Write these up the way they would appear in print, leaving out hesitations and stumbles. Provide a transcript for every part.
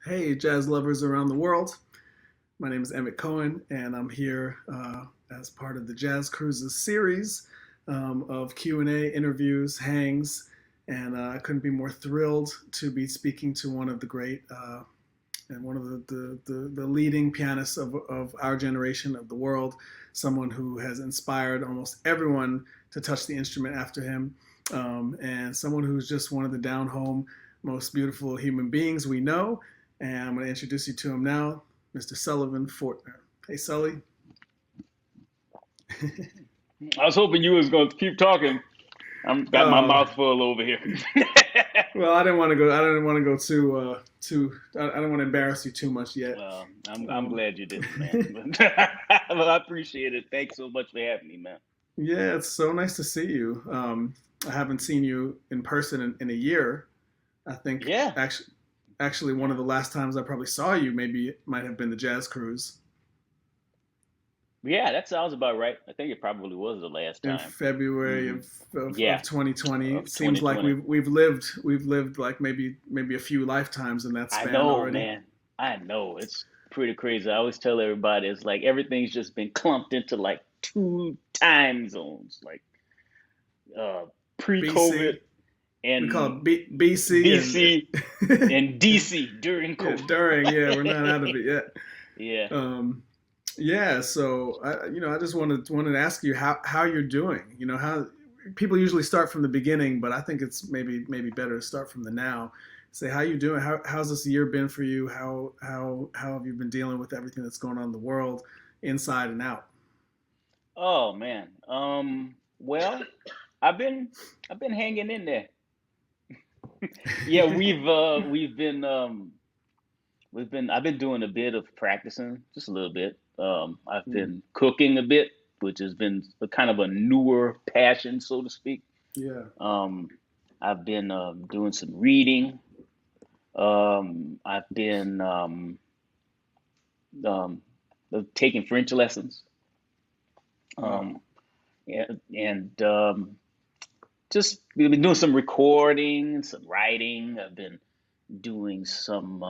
Hey, jazz lovers around the world. My name is Emmet Cohen, and I'm here as part of the Jazz Cruises series of Q&A, interviews, hangs, and I couldn't be more thrilled to be speaking to one of the great and one of the leading pianists of our generation, of the world, someone who has inspired almost everyone to touch the instrument after him, and someone who's just one of the down-home, most beautiful human beings we know. And I'm going to introduce you to him now, Mr. Sullivan Fortner. Hey, Sully. I was hoping you was going to keep talking. I'm got my Oh, mouth full over here. well, I didn't want to go. I didn't want to go too. I don't want to embarrass you too much yet. Well, I'm Um, glad you didn't, man. Well, I appreciate it. Thanks so much for having me, man. yeah, it's so nice to see you. I haven't seen you in person in a year. I think Yeah, actually one of the last times I probably saw you maybe it might have been the Jazz Cruise yeah, that sounds about right. I think it probably was the last in time. February Hmm. of Yeah, 2020. It of seems like 2020. we've lived like maybe a few lifetimes in that I span know, already. man. I know. It's pretty crazy. I always tell everybody it's like everything's just been clumped into like two time zones, like uh pre-COVID BC, we call and it BC BC and and DC during yeah, COVID. during, yeah, we're not out of it yet. Yeah. Um, yeah, so I just wanted to ask you how you're doing. How people usually start from the beginning, but I think it's maybe better to start from the now. Say how you doing. How's this year been for you? How have you been dealing with everything that's going on in the world, inside and out? Oh man. Well, I've been I've been hanging in there. Yeah, we've been I've been doing a bit of practicing, just a little bit. I've Mm, been cooking a bit, which has been a kind of a newer passion, so to speak. yeah. Um, I've been doing some reading. I've been um, taking French lessons. Wow. Um, and just we've been doing some recording, some writing. I've been doing some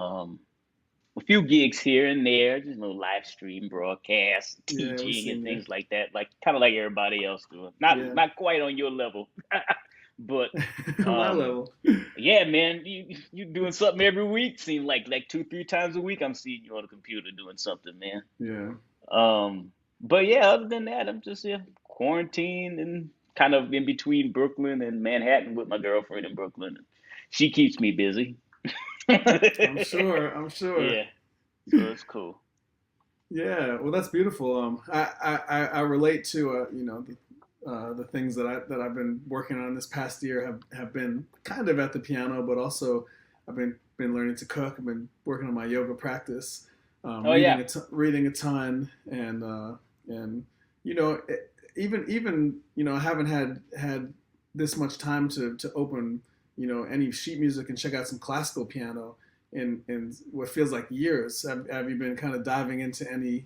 a few gigs here and there, just live stream broadcasts, Yeah, we've teaching, and seen you. things like that. Like kind of like everybody else doing. Not Yeah. not quite on your level, but My um, level. yeah, man, you doing something every week. Seems like 2 3 times a week. I'm seeing you on the computer doing something, man. Yeah. But yeah, other than that, I'm just quarantined and kind of in between Brooklyn and Manhattan with my girlfriend in Brooklyn. She keeps me busy. I'm sure. I'm sure. Yeah, so it's cool. Yeah, well, that's beautiful. I relate to the things that I've been working on this past year have been kind of at the piano, but also I've been learning to cook. I've been working on my yoga practice, Oh yeah. reading a ton, and you know even I haven't had this much time to open any sheet music and check out some classical piano in what feels like years. Have you been kind of diving into any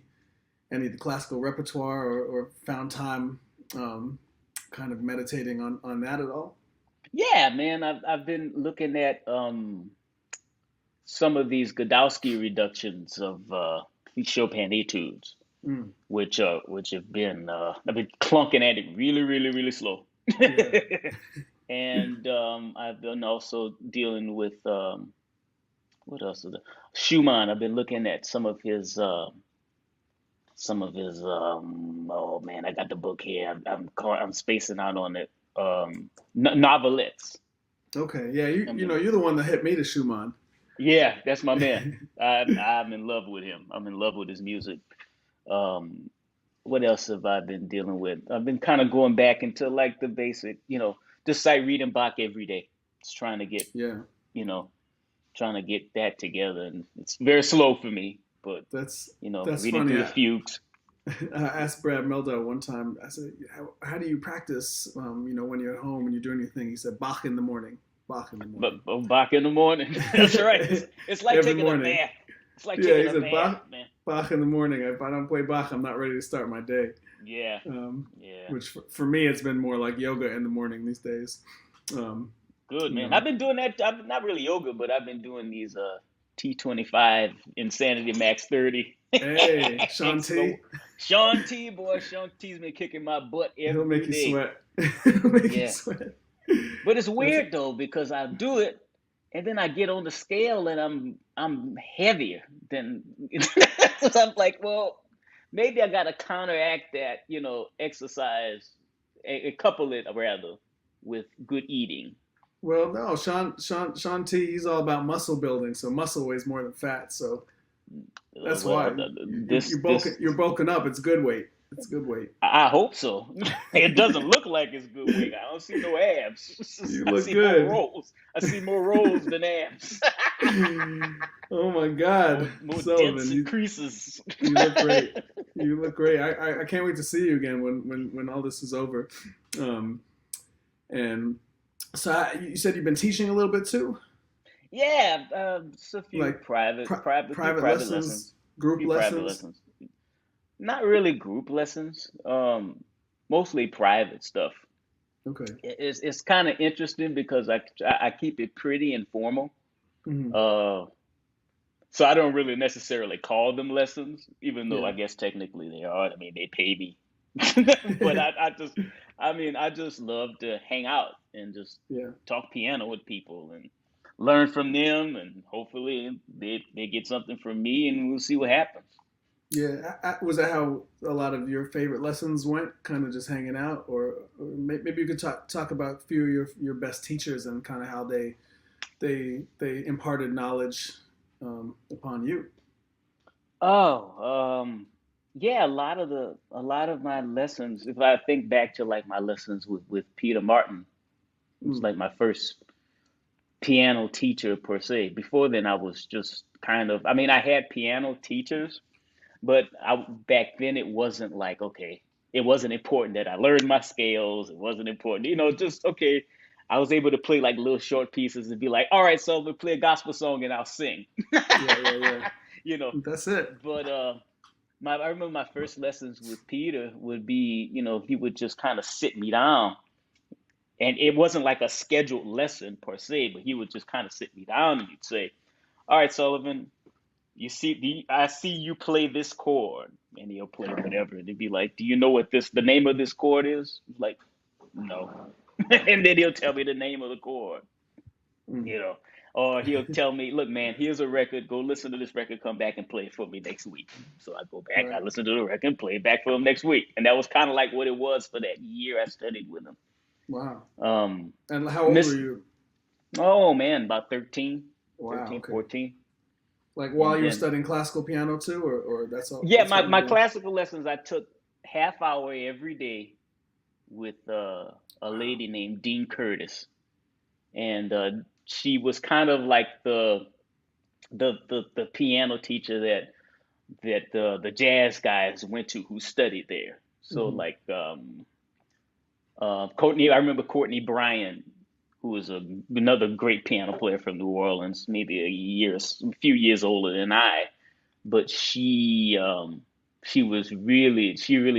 of the classical repertoire or found time kind of meditating on that at all? Yeah, man, I've been looking at some of these Godowski reductions of Chopin etudes, Mm, which have been I've been clunking at it really, really, really slow. yeah, And I've been also dealing with what else is it? Schumann. I've been looking at some of his oh man, I got the book here. I'm spacing out on it. Novelettes. okay, yeah. I'm in, You're the one that hit me to Schumann. yeah, that's my man. I'm in love with him. I'm in love with his music. Um, what else have I been dealing with? I've been kind of going back into like the basic, just like reading Bach every day. Just Yeah, you know, trying to get that together, and it's very slow for me. But that's that's reading funny. through the fugues. I asked Brad Meldo one time. I said, how do you practice? When you're at home and you're doing your thing. He said, Bach in the morning. Bach in the morning. But Bach in the morning. That's right. It's like Every taking a morning. bath. It's like Yeah, taking he a said bath, man. Bach in the morning. If I don't play Bach, I'm not ready to start my day. Yeah, Um, yeah. which for me, it's been more like yoga in the morning these days. Um, Good you man. know, I've been doing that. I've not really yoga, but I've been doing these T25 Insanity Max 30. Hey, Sean Ain't slow. T. Sean T, boy, Sean T's been kicking my butt He'll make every you day. sweat. He'll make you Yeah. sweat. But it's That's weird though because I do it and then I get on the scale and I'm heavier than so I'm like, well, maybe I gotta counteract that, exercise, couple it rather with good eating. well, no, Sean T. He's all about muscle building, so muscle weighs more than fat. So that's Well, why this this you're bulking up. It's good weight. It's good weight. I hope so. It doesn't look like it's good weight. I don't see no abs. You I look see more good. rolls. I see more rolls than abs. Oh my God, More dents Sullivan, and creases. you look great. You look great. I can't wait to see you again when all this is over. Um, and so you said you've been teaching a little bit too, Yeah, just a few like private lessons, lessons, group few private lessons. lessons. Not really group lessons. Mostly private stuff. Okay. It's kind of interesting because I keep it pretty informal. Hmm. Uh, so I don't really necessarily call them lessons, even though Yeah. I guess technically they are. I mean, they pay me, but I just love to hang out and just Yeah. talk piano with people and learn from them, and hopefully they get something from me, and we'll see what happens. Yeah. Was that how a lot of your favorite lessons went? Kind of just hanging out, or maybe you could talk about a few of your best teachers and kind of how they imparted knowledge upon you. Oh, yeah, a lot of my lessons, if I think back to like my lessons with Peter Martin, it was Mm. like my first piano teacher per se. Before then, I was just kind of, I mean, I had piano teachers, but back then it wasn't like, okay, it wasn't important that I learned my scales. It wasn't important, just okay. I was able to play like little short pieces and be like, all right, so we'll play a gospel song and I'll sing, Yeah. Yeah. Yeah. you know. That's it. But I remember my first lessons with Peter would be, he would just kind of sit me down, and it wasn't like a scheduled lesson per se, but he would just kind of sit me down and he'd say, "All right, Sullivan, I see you play this chord," and he'll play whatever, and he'd be like, "Do you know what the name of this chord is?" Like, no, and then he'll tell me the name of the chord, Mm. you know. Or he'll tell me, look, man, here's a record. Go listen to this record. Come back and play it for me next week. So I go back, I Right. listen to the record, play it back for him next week. And that was kind of like what it was for that year I studied with him. Wow. Um, And how old were Miss, you? oh man, about 13, Wow. 13, Okay. 14. Like while And you were then, studying classical piano too, or yeah, that's what you were my doing? classical lessons, I took half hour every day with a Wow. lady named Dean Curtis. And she was kind of like the piano teacher that the jazz guys went to who studied there. So Hmm. like Courtney, I remember Courtney Bryan, who was another great piano player from New Orleans, maybe a few years older than I, but she really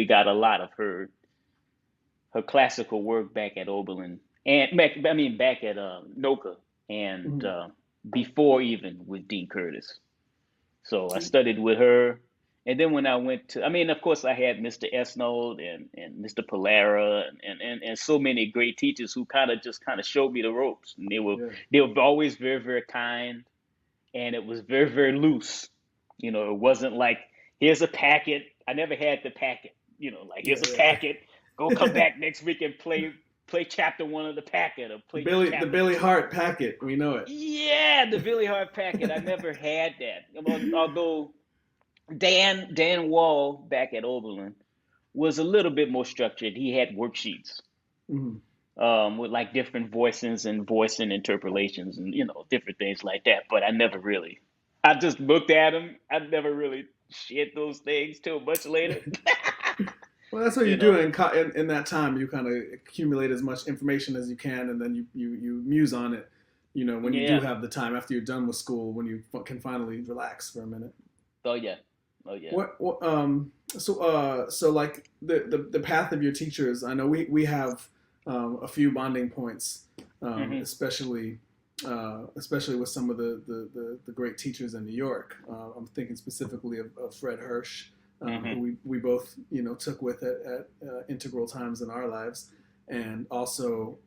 got a lot of her classical work back at Oberlin and back at Noka and Hmm. before even with Dean Curtis. So I studied with her. And then when I went to, I mean, of course, I had Mr. Esnode and Mr. Polara and so many great teachers who kind of showed me the ropes. And Yeah. they were always very, very kind, and it was very, very loose. It wasn't like, here's a packet. I never had the packet, like here's a Yeah. packet. Go come back next week and play chapter one of the packet or play The chapter Billy two. Hart packet. We know it. Yeah, the Billy Hart packet. I never had that. Although Dan Wall back at Oberlin was a little bit more structured. He had worksheets Hmm. with like different voicings and voicing interpolations and different things like that. But I never really. I just looked at them. I never really shared those things till much later. Well, that's what you you do know. in that time. You kind of accumulate as much information as you can, and then you muse on it. When you do Yeah. have the time after you're done with school, when you can finally relax for a minute. Oh yeah. Oh yeah. So like the path of your teachers. I know we have a few bonding points, Hmm. especially especially with some of the great teachers in New York. I'm thinking specifically of Fred Hirsch, who we both took with at integral times in our lives, and also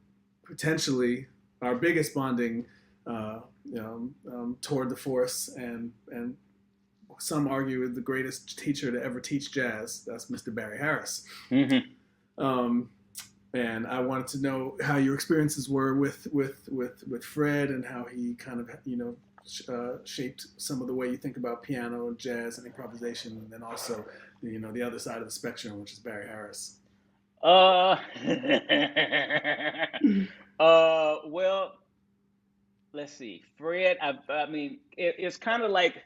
potentially our biggest bonding tour de force, and some argue the greatest teacher to ever teach jazz. That's Mr. Barry Harris. And I wanted to know how your experiences were with Fred, and how he kind of shaped some of the way you think about piano, jazz, and improvisation, and then also the other side of the spectrum, which is Barry Harris. Well, let's see. Fred, I mean, it's kind of like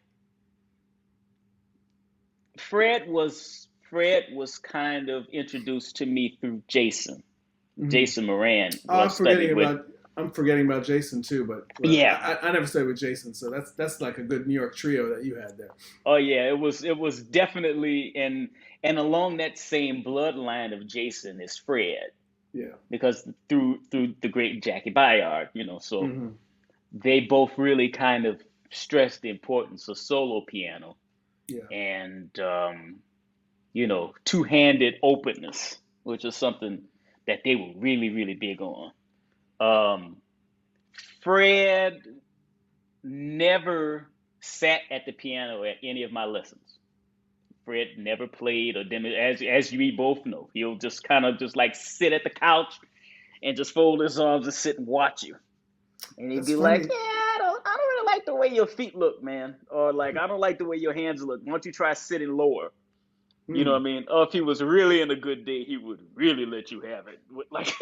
Fred was kind of introduced to me through Jason. Jason Moran. I'm forgetting about Jason too, but yeah, I never studied with Jason, so that's like a good New York trio that you had there. Oh yeah, it was definitely, and along that same bloodline of Jason is Fred. Yeah. Because through the great Jackie Bayard, so they both really kind of stressed the importance of solo piano. Yeah. And two-handed openness, which is something that they were really, really big on. Fred never sat at the piano at any of my lessons. Fred never played or as we both know. He'll just kind of just like sit at the couch and just fold his arms and sit and watch you. And he'd be like, yeah, I don't really like the way your feet look, man. Or like, I don't like the way your hands look. Why don't you try sitting lower? You know what I mean? Or if he was really in a good day, he would really let you have it with like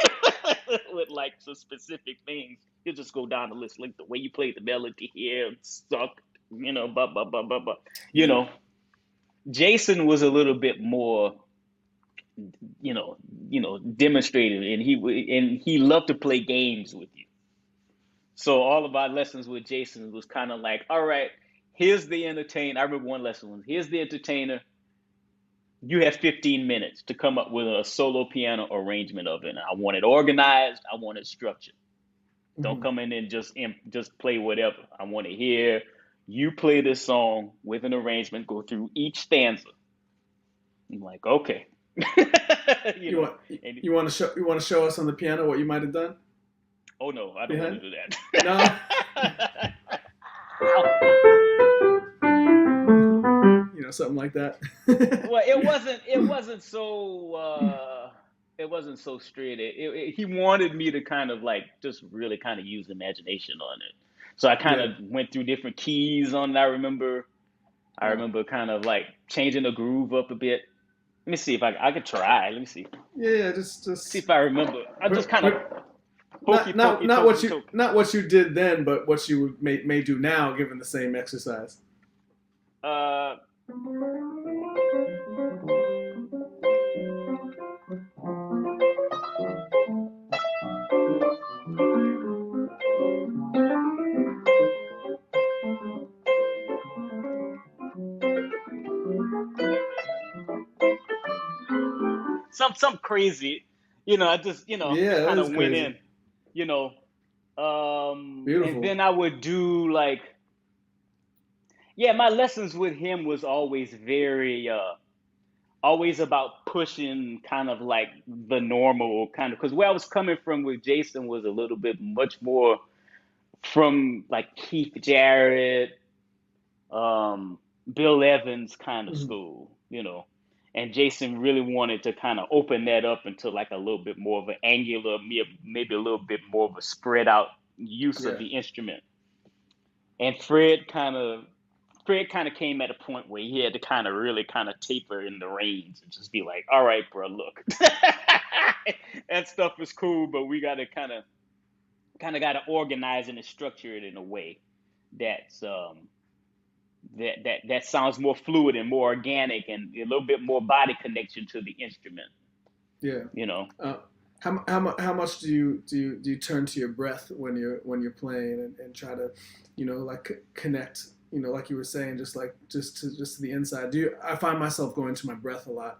with like some specific things. He'll just go down the list, like the way you played the melody here, suck, blah blah blah blah blah. Jason was a little bit more, demonstrative, and he loved to play games with you. So all of our lessons with Jason was kind of like, all right, here's the entertainer. I remember one lesson was, here's the entertainer. You have 15 minutes to come up with a solo piano arrangement of it. I want it organized. I want it structured. Don't come in and just play whatever. I want to hear you play this song with an arrangement, go through each stanza. I'm like, okay. You want to show us on the piano what you might have done? Oh no, I don't want to do that. No. Something like that. Well, it wasn't so straight. He wanted me to kind of like just really kind of use imagination on it. So I kind of went through different keys on it. I remember kind of like changing the groove up a bit. Let me see if I could try. Let me see. Yeah, just see if I remember. I just kind of not what you did then, but what you may do now, given the same exercise. Some crazy, I just, kind of went in, Beautiful. And then I would do like, my lessons with him was always very, always about pushing kind of like the normal kind of, because where I was coming from with Jason was a little bit much more from like Keith Jarrett, Bill Evans kind of school, and Jason really wanted to kind of open that up into like a little bit more of an angular, maybe a little bit more of a spread out use of the instrument. And Fred kind of came at a point where he had to kind of really kind of taper in the reins and just be like, all right, bro, look, that stuff is cool, but we got to kind of got to organize and structure it in a way that's that sounds more fluid and more organic and a little bit more body connection to the instrument. Yeah. How much do you turn to your breath when you're playing and try to, like connect, like you were saying, just to the inside? I find myself going to my breath a lot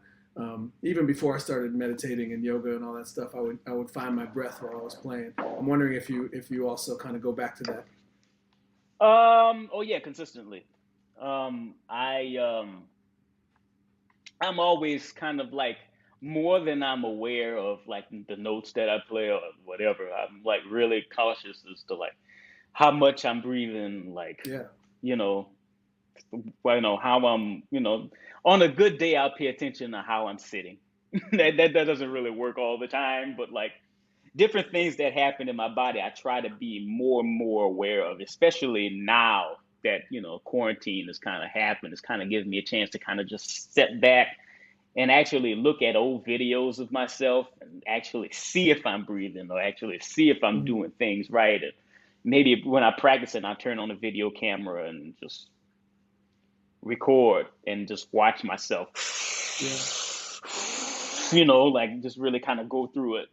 Even before I started meditating and yoga and all that stuff, I would find my breath while I was playing. I'm wondering if you also kind of go back to that. Oh yeah, consistently. I I'm always kind of like more than I'm aware of like the notes that I play or whatever. I'm like really cautious as to like how much I'm breathing, like, Yeah. you know, how I'm, on a good day I'll pay attention to how I'm sitting. That doesn't really work all the time, but like different things that happen in my body, I try to be more and more aware of, especially now that, quarantine has kind of happened. It's kind of gives me a chance to kind of just step back and actually look at old videos of myself and actually see if I'm breathing or actually see if I'm Mhm. doing things right. And maybe when I practice it, I turn on the video camera and just record and just watch myself, Yeah. like just really kind of go through it.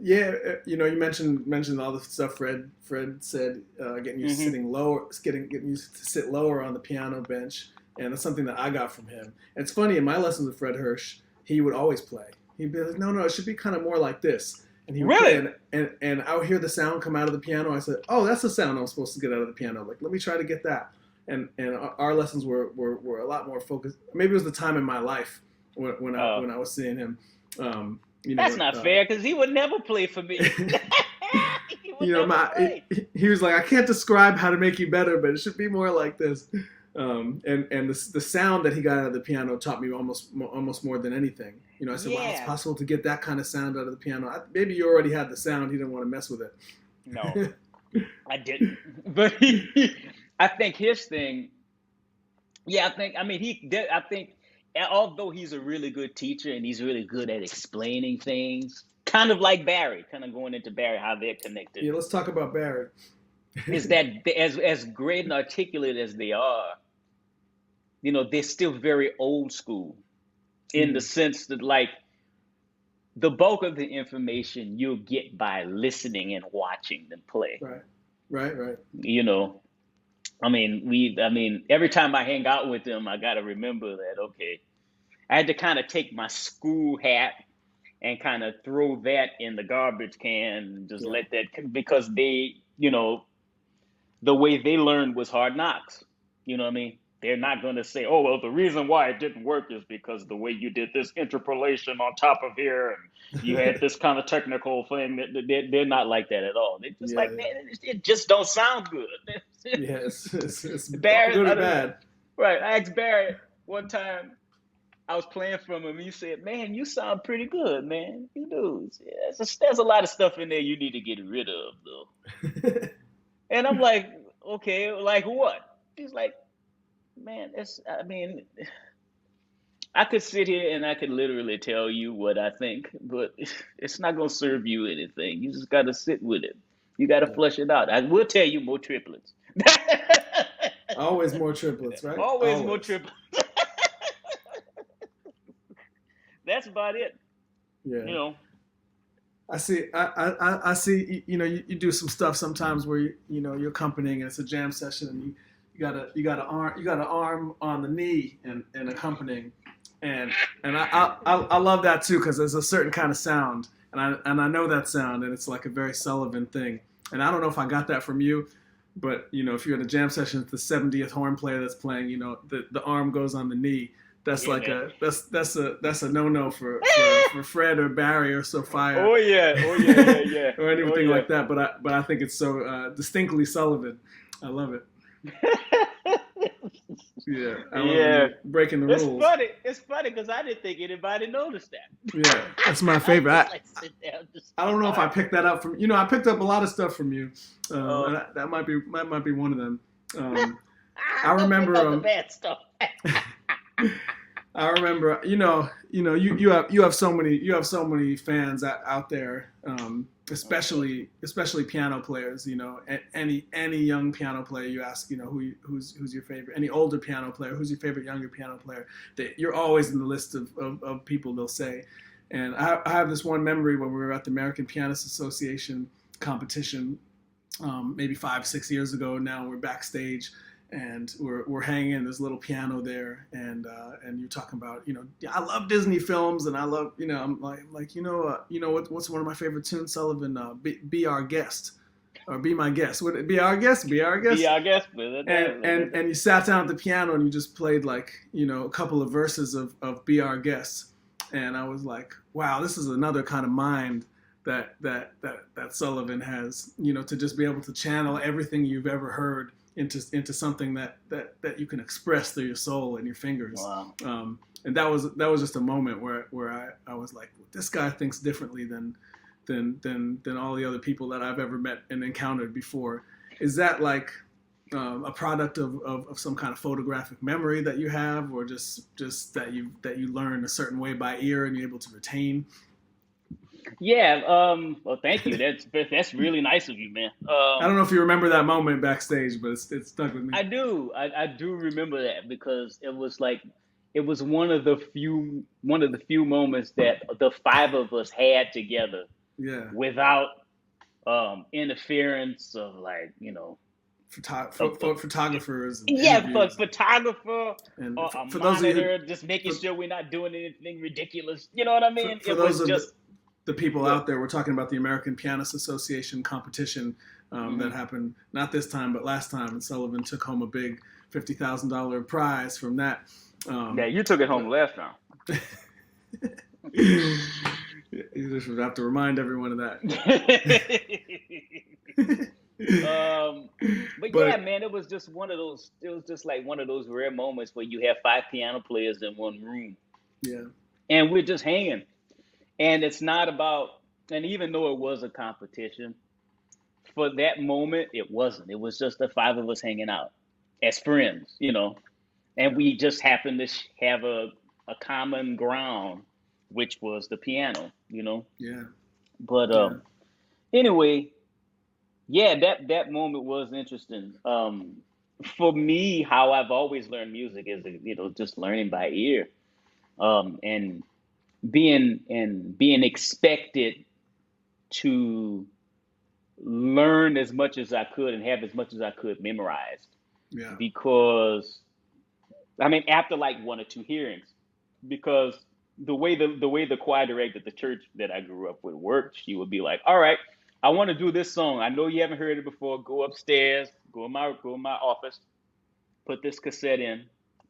Yeah, you mentioned all the stuff Fred said, getting you Hmm. sitting lower, getting you to sit lower on the piano bench, and that's something that I got from him. And it's funny, in my lessons with Fred Hirsch, he would always play. He'd be like, no, it should be kind of more like this, and he would play, Really? and I would hear the sound come out of the piano. I said, oh, that's the sound I'm supposed to get out of the piano. Like, let me try to get that. And our lessons were a lot more focused. Maybe it was the time in my life Uh, when I was seeing him. Um, you that's know, not fair because he would never play for me. He would you know, never play. he was like, I can't describe how to make you better, but it should be more like this. And the sound that he got out of the piano taught me almost more than anything. I said, wow, it's Yeah. possible to get that kind of sound out of the piano. Maybe you already had the sound. He didn't want to mess with No, it. I didn't. But I think his thing, yeah, I mean, he did, I think, although he's a really good teacher and he's really good at explaining things, kind of like Barry, kind of going into Barry, how they're connected, Yeah, let's talk about Barry. is that as great and articulate as they are, they're still very old school in the Mm, sense that, like, the bulk of the information you'll get by listening and watching them play. right, right. You know, I mean, every time I hang out with them, I got to remember that, okay, I had to kind of take my school hat and kind of throw that in the garbage can and just Yeah, let that, because the way they learned was hard knocks. You know what I mean? They're not going to say, oh, well, the reason why it didn't work is because the way you did this interpolation on top of here and you had this kind of technical thing. They're not like that at all. They're just yeah, like, yeah, man, it just don't sound good. yeah. It's Barry, good or bad. right? I asked Barry one time, I was playing from him. He said, "Man, you sound pretty good, man. You do. Yeah, there's a lot of stuff in there you need to get rid of, though." And I'm like, "Okay, like what?" He's like, "Man, I mean, I could sit here and I could literally tell you what I think, but it's not gonna serve you anything. You just gotta sit with it. You gotta Yeah. flush it out. I will tell you more triplets. Always more triplets, right? Always more Always. triplets. That's about it. You Yeah. know." I see. I see. You do some stuff sometimes where you're accompanying and it's a jam session and you got an arm on the knee and accompanying, and I love that too because there's a certain kind of sound and I know that sound and it's like a very Sullivan thing, and I don't know if I got that from you, but if you're at a jam session, it's the 70th horn player that's playing. The arm goes on the knee. That's Yeah, like man. that's a no for Fred or Barry or Sophia Oh yeah, oh yeah, yeah, yeah. or Oh anything yeah. like that. But I think it's so distinctly Sullivan. I love it. Yeah, I love when Yeah. you're breaking the It's rules. funny. It's funny because I didn't think anybody noticed that. Yeah, that's my I favorite. just like sit down, just I don't know if I guitar. picked that up from I picked up a lot of stuff from you, Uh, and that might be one of them. I don't pick remember out the bad stuff. I remember, you have so many fans out there, especially piano players. Any young piano player you ask, who's your favorite? Any older piano player, who's your favorite younger piano player? You're always in the list of people they'll say. And I have this one memory when we were at the American Pianist Association competition, maybe 5-6 years ago. Now we're backstage, and we're hanging in this little piano there, and you're talking about, I love Disney films, and I love, I'm like what's one of my favorite tunes, Sullivan, be our guest, or be my guest. Would it be our guest? Be our guest. Be our guest. And you sat down at the piano and you just played like, a couple of verses of Be Our Guest, and I was like, wow, this is another kind of mind that Sullivan has, to just be able to channel everything you've ever heard into something that you can express through your soul and your fingers. Wow. And that was just a moment where I was like, this guy thinks differently than all the other people that I've ever met and encountered before. Is that like a product of some kind of photographic memory that you have, or just that you learn a certain way by ear and you're able to retain? Yeah. Well, thank you. That's really nice of you, man. I don't know if you remember that moment backstage, but it stuck with me. I do. I do remember that, because it was one of the few moments that the five of us had together. Yeah. Without interference of photographers. But photographer and or for a those monitor, of you, just making sure we're not doing anything ridiculous. You know what I mean? For it those was of just the people out there, we're talking about the American Pianist Association competition that happened not this time but last time, and Sullivan took home a big $50,000 prize from that. Yeah, you took it home last time. You just would have to remind everyone of that. But yeah, man, it was just one of those. It was just like one of those rare moments where you have 5 piano players in one room. Yeah. And we're just hanging. And it's not about. And even though it was a competition, for that moment it wasn't. It was just the 5 of us hanging out as friends, And we just happened to have a common ground, which was the piano, Yeah. But anyway, yeah, that moment was interesting. For me, how I've always learned music is, just learning by ear, and being expected to learn as much as I could and have as much as I could memorized. Yeah. Because, after like 1 or 2 hearings, because the way the choir director at the church that I grew up with worked, she would be like, all right, I want to do this song. I know you haven't heard it before. Go upstairs, go in my office, put this cassette in.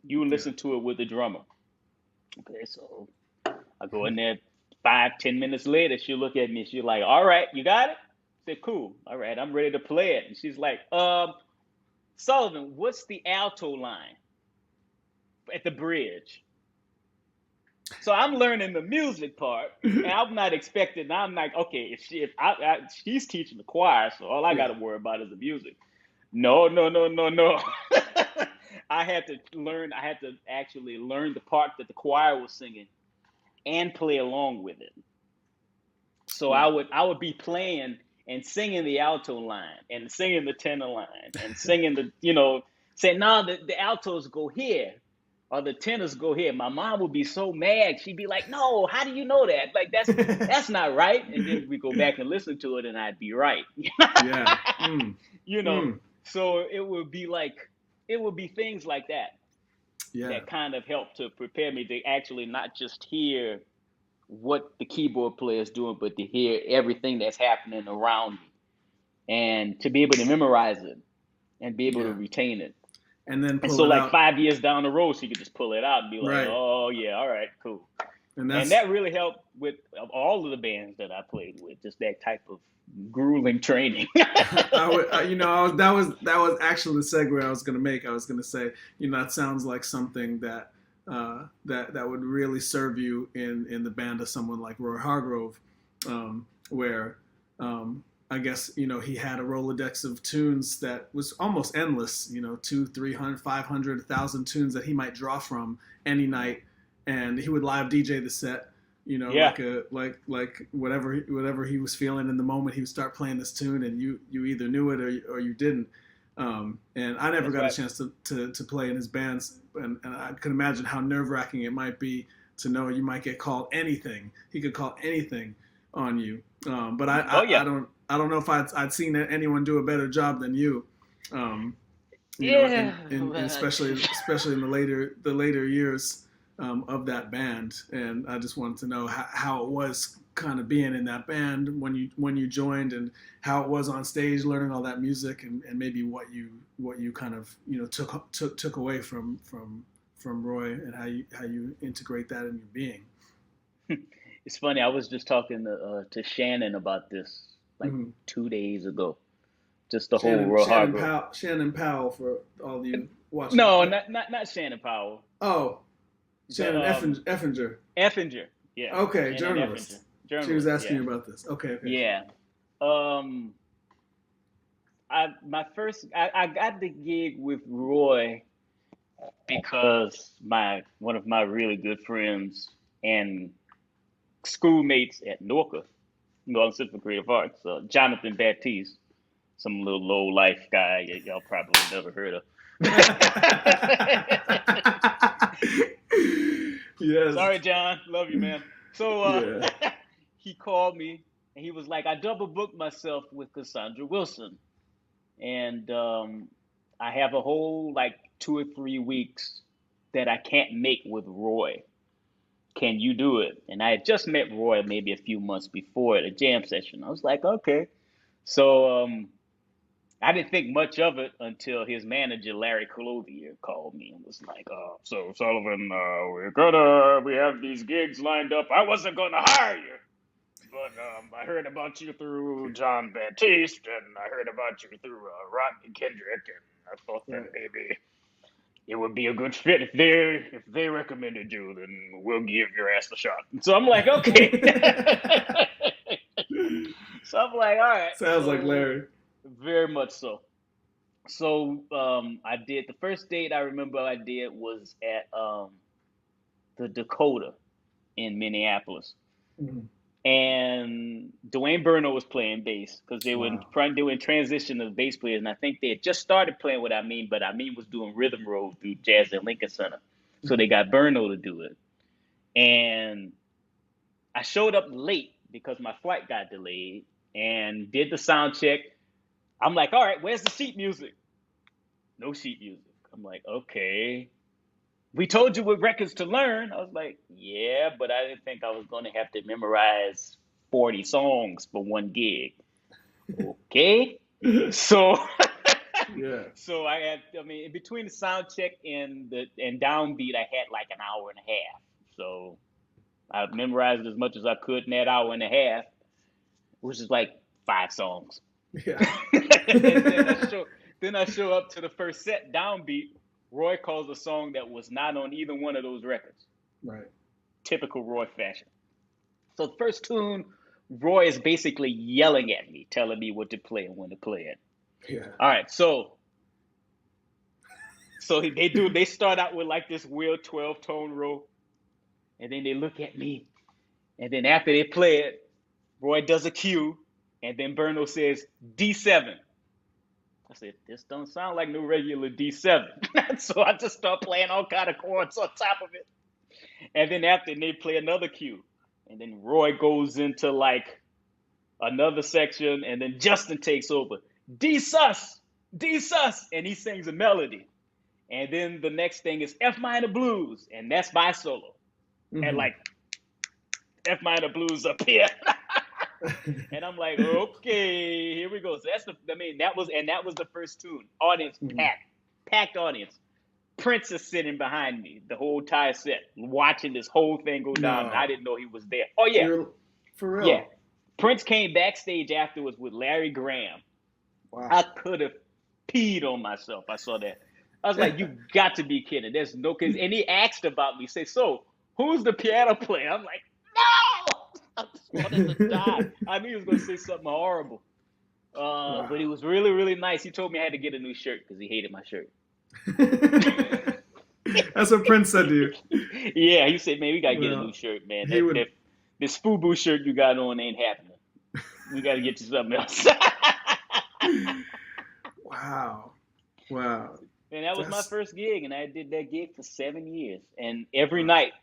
You listen to it with the drummer. Okay, so I go in there 5-10 minutes later. She'll look at me. She's like, all right, you got it? I said, cool. All right, I'm ready to play it. And she's like, Sullivan, what's the alto line at the bridge? So I'm learning the music part, and I'm not expecting. I'm like, okay, she's teaching the choir, so all I got to worry about is the music. No. I had to actually learn the part that the choir was singing, and play along with it. So I would be playing and singing the alto line, and singing the tenor line, and singing saying, no, the altos go here. Or the tenors go here. My mom would be so mad. She'd be like, no, how do you know that? Like, that's not right. And then we go back and listen to it, and I'd be right. Yeah. So it would be things like that. Yeah. That kind of helped to prepare me to actually not just hear what the keyboard player is doing, but to hear everything that's happening around me, and to be able to memorize it and be able to retain it. And then pull it out. 5 years down the road, she could just pull it out and be like, right. Oh yeah, all right, cool. And that really helped with all of the bands that I played with, just that type of grueling training. That was actually the segue I was going to make. I was going to say, that sounds like something that would really serve you in the band of someone like Roy Hargrove, where I guess, he had a Rolodex of tunes that was almost endless, 200, 300, 500, 1,000 tunes that he might draw from any night. And he would live DJ the set, like whatever he was feeling in the moment, he would start playing this tune, and you either knew it or you didn't. And I never got a chance to play in his bands. And I could imagine how nerve-wracking it might be to know you might get called anything. He could call anything on you. But I don't know if I'd seen anyone do a better job than you. you know, Yeah, and especially in the later years of that band. And I just wanted to know how it was kind of being in that band when you joined, and how it was on stage learning all that music, and maybe what you kind of took away from Roy, and how you integrate that in your being. it's funny. I was just talking to Shannon about this like Mm-hmm. 2 days ago. Just the whole Roy Hargrove. Shannon Powell, for all of you watching. No, Yeah. not Shannon Powell. Oh, The Shannon Effinger. Effinger. Yeah, Okay, Shannon Effinger. journalist. She was Journalist. asking Yeah, you about this. Okay, okay. yeah. Um, I got the gig with Roy because my one of my really good friends and schoolmates at Norca, Northern Center for Creative Arts, Jonathan Baptiste, some little low life guy y'all probably never heard of. Yes. Sorry, John. Love you, man. So Yeah. he called me and he was like, I double booked myself with Cassandra Wilson. And I have a whole like 2 or 3 weeks that I can't make with Roy. Can you do it? And I had just met Roy maybe a few months before at a jam session. I was like, okay. So I didn't think much of it until his manager, Larry Clothier, called me and was like, so Sullivan, we have these gigs lined up. I wasn't going to hire you, but I heard about you through John Baptiste, and I heard about you through Rodney Kendrick, and I thought that maybe it would be a good fit if they recommended you, then we'll give your ass a shot. So I'm like, okay. So I'm like, all right. Sounds like So Larry. very much so. So I did the first date I remember I did was at the Dakota in Minneapolis, Mhm. and Dwayne Burno was playing bass because Wow. they were in transition of bass players, and I think they had just started playing with Amin, but Amin was doing rhythm roll through Jazz at Lincoln Center, so they Mhm. got Burno to do it, and I showed up late because my flight got delayed and did the sound check. I'm like, all right, where's the sheet music? No sheet music. I'm like, okay. We told you what records to learn. I was like, yeah, but I didn't think I was going to have to memorize 40 songs for one gig. Okay. So Yeah. so I mean, in between the sound check and downbeat, I had like an hour and a half. So I memorized as much as I could in that hour and a half, which is like 5 songs. Yeah. And then I show up to the first set downbeat. Roy calls a song that was not on either one of those records. Right. Typical Roy fashion. So the first tune, Roy is basically yelling at me, telling me what to play and when to play it. Yeah. All right, so they start out with like this weird 12-tone row, and then they look at me, and then after they play it, Roy does a cue, and then Burno says D7. I said, this don't sound like no regular D7. So I just start playing all kind of chords on top of it. And then after they play another cue. And then Roy goes into like another section, and then Justin takes over. D-sus, D-sus, and he sings a melody. And then the next thing is F minor blues, and that's my solo. And like F minor blues up here. And I'm like, okay, here we go. So that was the first tune. Audience packed audience. Prince is sitting behind me the whole entire set, watching this whole thing go down. And I didn't know he was there. Oh yeah, for real. Yeah. Prince came backstage afterwards with Larry Graham. Wow. I could have peed on myself. I saw that. I was like, you got to be kidding. There's no kids. And he asked about me. Say, so who's the piano player? I'm like, no. I just wanted to die. I knew he was going to say something horrible. Wow. But he was really, really nice. He told me I had to get a new shirt because he hated my shirt. That's what Prince said to you. Yeah, he said, man, we got to get a new shirt, man. This FUBU shirt you got on ain't happening. We got to get you something else. Wow. And that was my first gig, and I did that gig for 7 years. And every night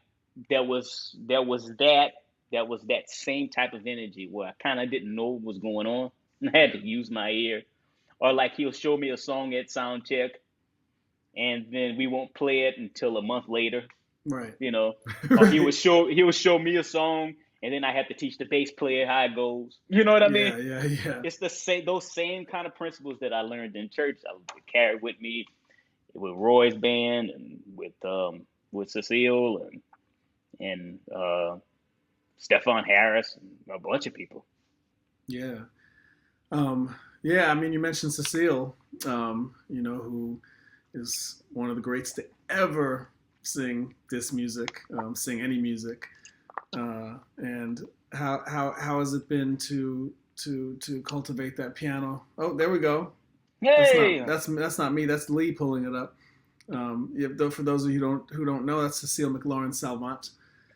there was that same type of energy where I kind of didn't know what was going on. And I had to use my ear. Or like he'll show me a song at sound check, and then we won't play it until a month later, Right. you know. Or Right. he would show me a song, and then I have to teach the bass player how it goes. You know what I mean? Yeah, yeah, yeah. It's the same those same kind of principles that I learned in church. I carried with me with Roy's band and with Cécile and Stephon Harris and a bunch of people. Yeah. Yeah, I mean, you mentioned Cecile, who is one of the greats to ever sing this music, sing any music. And how has it been to cultivate that piano? Oh, there we go. Hey, That's not me. That's Lee pulling it up. Though for those of you who don't know, that's Cecile McLaurin Salvant,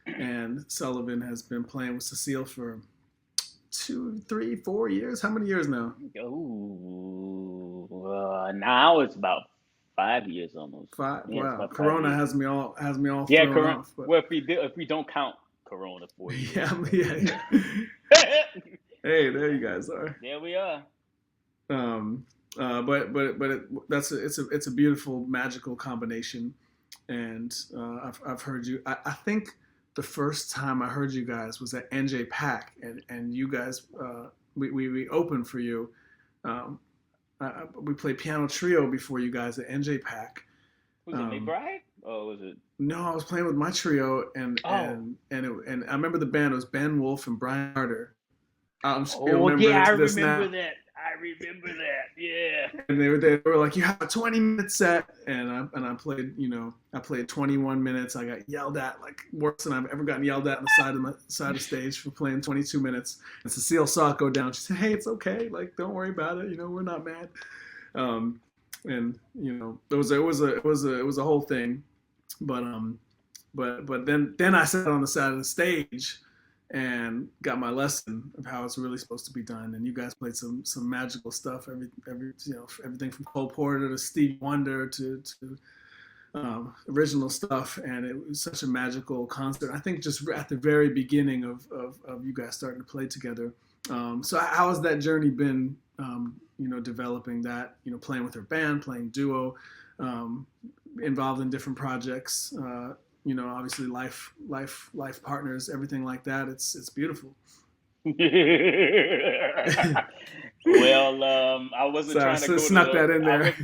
and Sullivan has been playing with Cecile for 2, 3, 4 years. How many years now? now it's about 5 years almost. Five. Yeah, it's Wow. about five Corona years. has me all Yeah, thrown current. off. But Well, if we don't count Corona 4 years, yeah, yeah, hey, there you guys are. there we are. Um, it's a beautiful magical combination, and I've heard you. I think the first time I heard you guys was at NJ Pack, and you guys we opened for you. Um, we played piano trio before you guys at NJ Pack. Was it McBride? Or was it? No, I was playing with my trio, and Oh. and I remember the band. It was Ben Wolf and Brian Carter. You Oh yeah, I remember this remember now? that. I remember that. Yeah. And they were like, you have a 20-minute set, and I played, I played 21 minutes. I got yelled at like worse than I've ever gotten yelled at on the side of the stage for playing 22 minutes. And Cecile saw it go down. She said, "Hey, it's okay. Like, don't worry about it. We're not mad." And it was a whole thing, but then I sat on the side of the stage and got my lesson of how it's really supposed to be done. And you guys played some magical stuff. Everything from Cole Porter to Stevie Wonder to original stuff, and it was such a magical concert. I think just at the very beginning of you guys starting to play together. So how has that journey been? Developing that, playing with her band, playing duo, involved in different projects. Obviously life partners, everything like that. It's beautiful. Well, I wasn't Sorry, trying to so go to snuck that in there.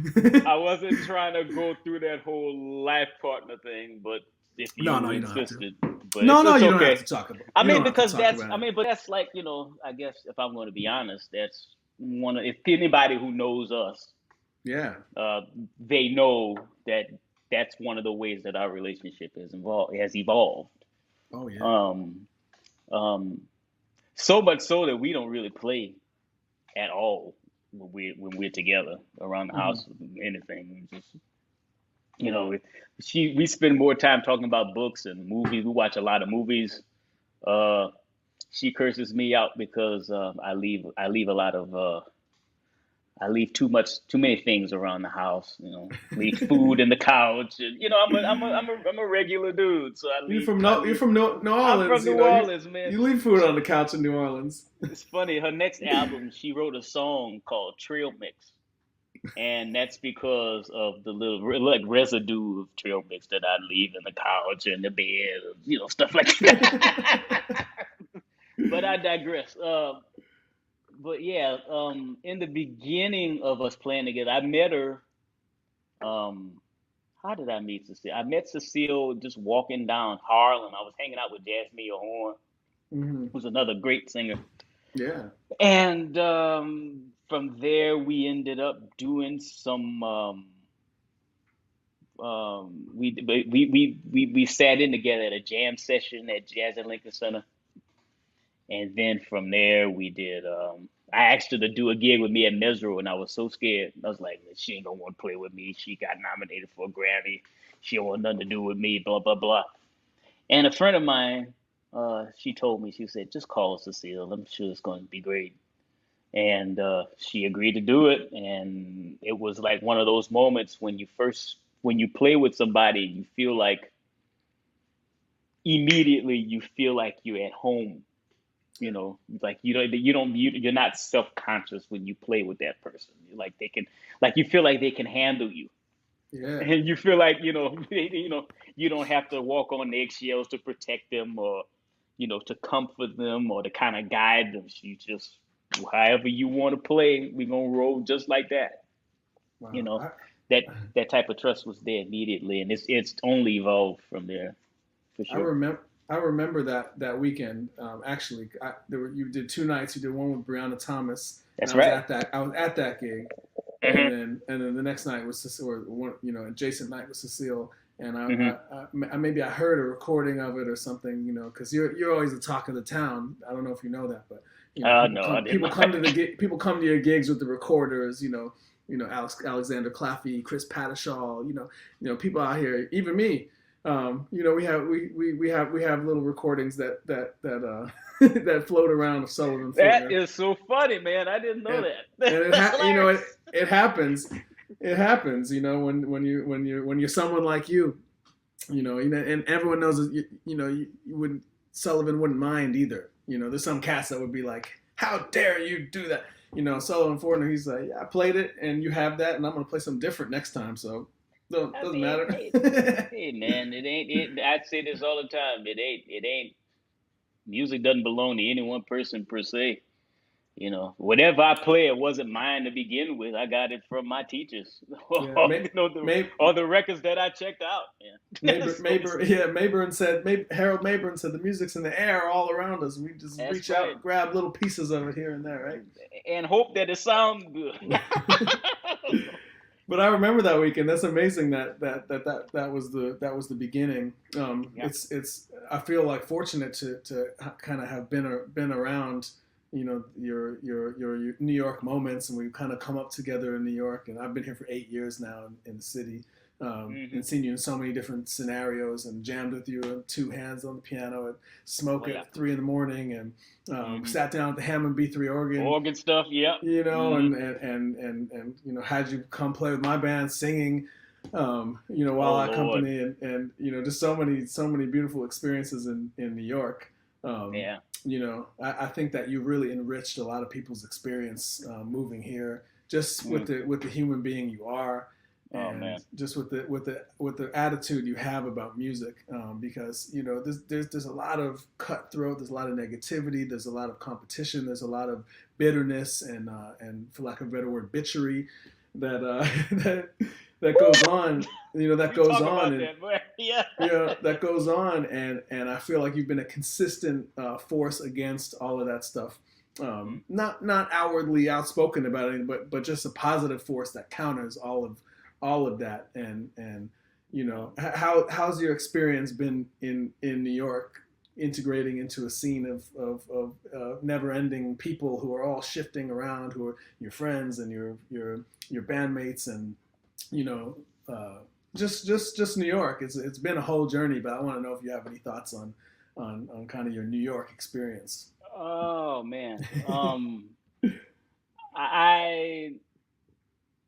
I wasn't trying to go through that whole life partner thing, but if No, you you don't have to. insisted, but No, it's you don't okay. have to talk about. I You mean, don't have to because talk about it. but that's like, I guess if I'm going to be honest, that's if anybody who knows us, Yeah. they know that that's one of the ways that our relationship has evolved. Oh yeah. Um, um, so much so that we don't really play at all when we're together around the Mm-hmm. house, anything. We just, we spend more time talking about books and movies. We watch a lot of movies. Uh, she curses me out because I leave a lot of I leave too many things around the house. Leave food in the couch, and I'm a regular dude, so I leave. You're from New I'm from Orleans. New Orleans, man. You leave food on the couch in New Orleans. It's funny. Her next album, she wrote a song called Trail Mix, and that's because of the little like residue of trail mix that I leave in the couch and the bed, stuff like that. But I digress. But yeah, in the beginning of us playing together, I met her. Um, how did I meet Cecile? I met Cecile just walking down Harlem. I was hanging out with Jasmine Horn, Mm-hmm. who's another great singer. Yeah. And from there, we ended up doing some. We sat in together at a jam session at Jazz at Lincoln Center, and then from there we did. I asked her to do a gig with me at Mesro, and I was so scared. I was like, she ain't gonna want to play with me. She got nominated for a Grammy. She don't want nothing to do with me. Blah blah blah. And a friend of mine, she told me, she said, just call Cecile. I'm sure it's going to be great. And she agreed to do it. And it was like one of those moments when you play with somebody, you feel like immediately you feel like you're at home. Like you're not self-conscious when you play with that person. Like you feel like they can handle you. Yeah. And you feel like, you don't have to walk on eggshells to protect them, or, to comfort them, or to kind of guide them. You just, however you want to play, we're gonna roll just like that. You Wow. know, that that type of trust was there immediately, and it's only evolved from there, for I sure. remember. I remember that weekend. Actually, you did 2 nights. You did one with Brianna Thomas, and That's right. I was at that gig, and Hmm. then the next night was Cecile, or one, adjacent night was Cecile, and Hmm. maybe I heard a recording of it or something, because you're always the talk of the town. I don't know if you know that, but No, I didn't people know come to that. the people come to your gigs with the recorders, Alexander Claffey, Chris Pattershaw, people out here, even me. We have little recordings that that float around of Sullivan That Fortner, is so funny, man. I didn't know and that. and That's hilarious. it happens. It happens, when you're someone like and everyone knows that you wouldn't Sullivan wouldn't mind either. There's some cats that would be like, "How dare you do that?" Sullivan Fortner, he's like, "Yeah, I played it, and you have that, and I'm gonna play something different next time." So I doesn't mean, matter. hey, hey, man, it ain't it. I say this all the time. It ain't. Music doesn't belong to any one person per se. Whatever I play, it wasn't mine to begin with. I got it from my teachers, Yeah, or, May, or the records that I checked out. Yeah. So Harold Mayburn said the music's in the air all around us. We just that's reach right, out, grab little pieces of it here and there, and hope that it sounds good. right? But I remember that weekend. That's amazing. That was the beginning. Yeah. It's I feel like fortunate to kind of have been around, your New York moments, and we've kind of come up together in New York. And I've been here for 8 years now in the city, Hmm. and seen you in so many different scenarios, and jammed with you with two hands on the piano, and Oh smoke yeah. at 3 in the morning, and Hmm. sat down at the Hammond B3 organ, Organ stuff. Yep. Hmm. and had you come play with my band singing, Oh while I Lord. accompany, and just so many beautiful experiences in New York. Um, Yeah. I think that you really enriched a lot of people's experience, moving here, just Mm. with the human being you are, Oh and man. just with the attitude you have about music, because there's a lot of cutthroat, there's a lot of negativity, there's a lot of competition, there's a lot of bitterness, and for lack of a better word, bitchery, that that goes on, that We goes talk on, about and that, boy. Yeah. that goes on, and I feel like you've been a consistent, force against all of that stuff. Mm. Not outwardly outspoken about it, but just a positive force that counters all of that. And how's your experience been in New York, integrating into a scene of never ending people who are all shifting around, who are your friends and your bandmates, and you know uh, just New York. It's been a whole journey, but I want to know if you have any thoughts on kind of your New York experience. Oh man. I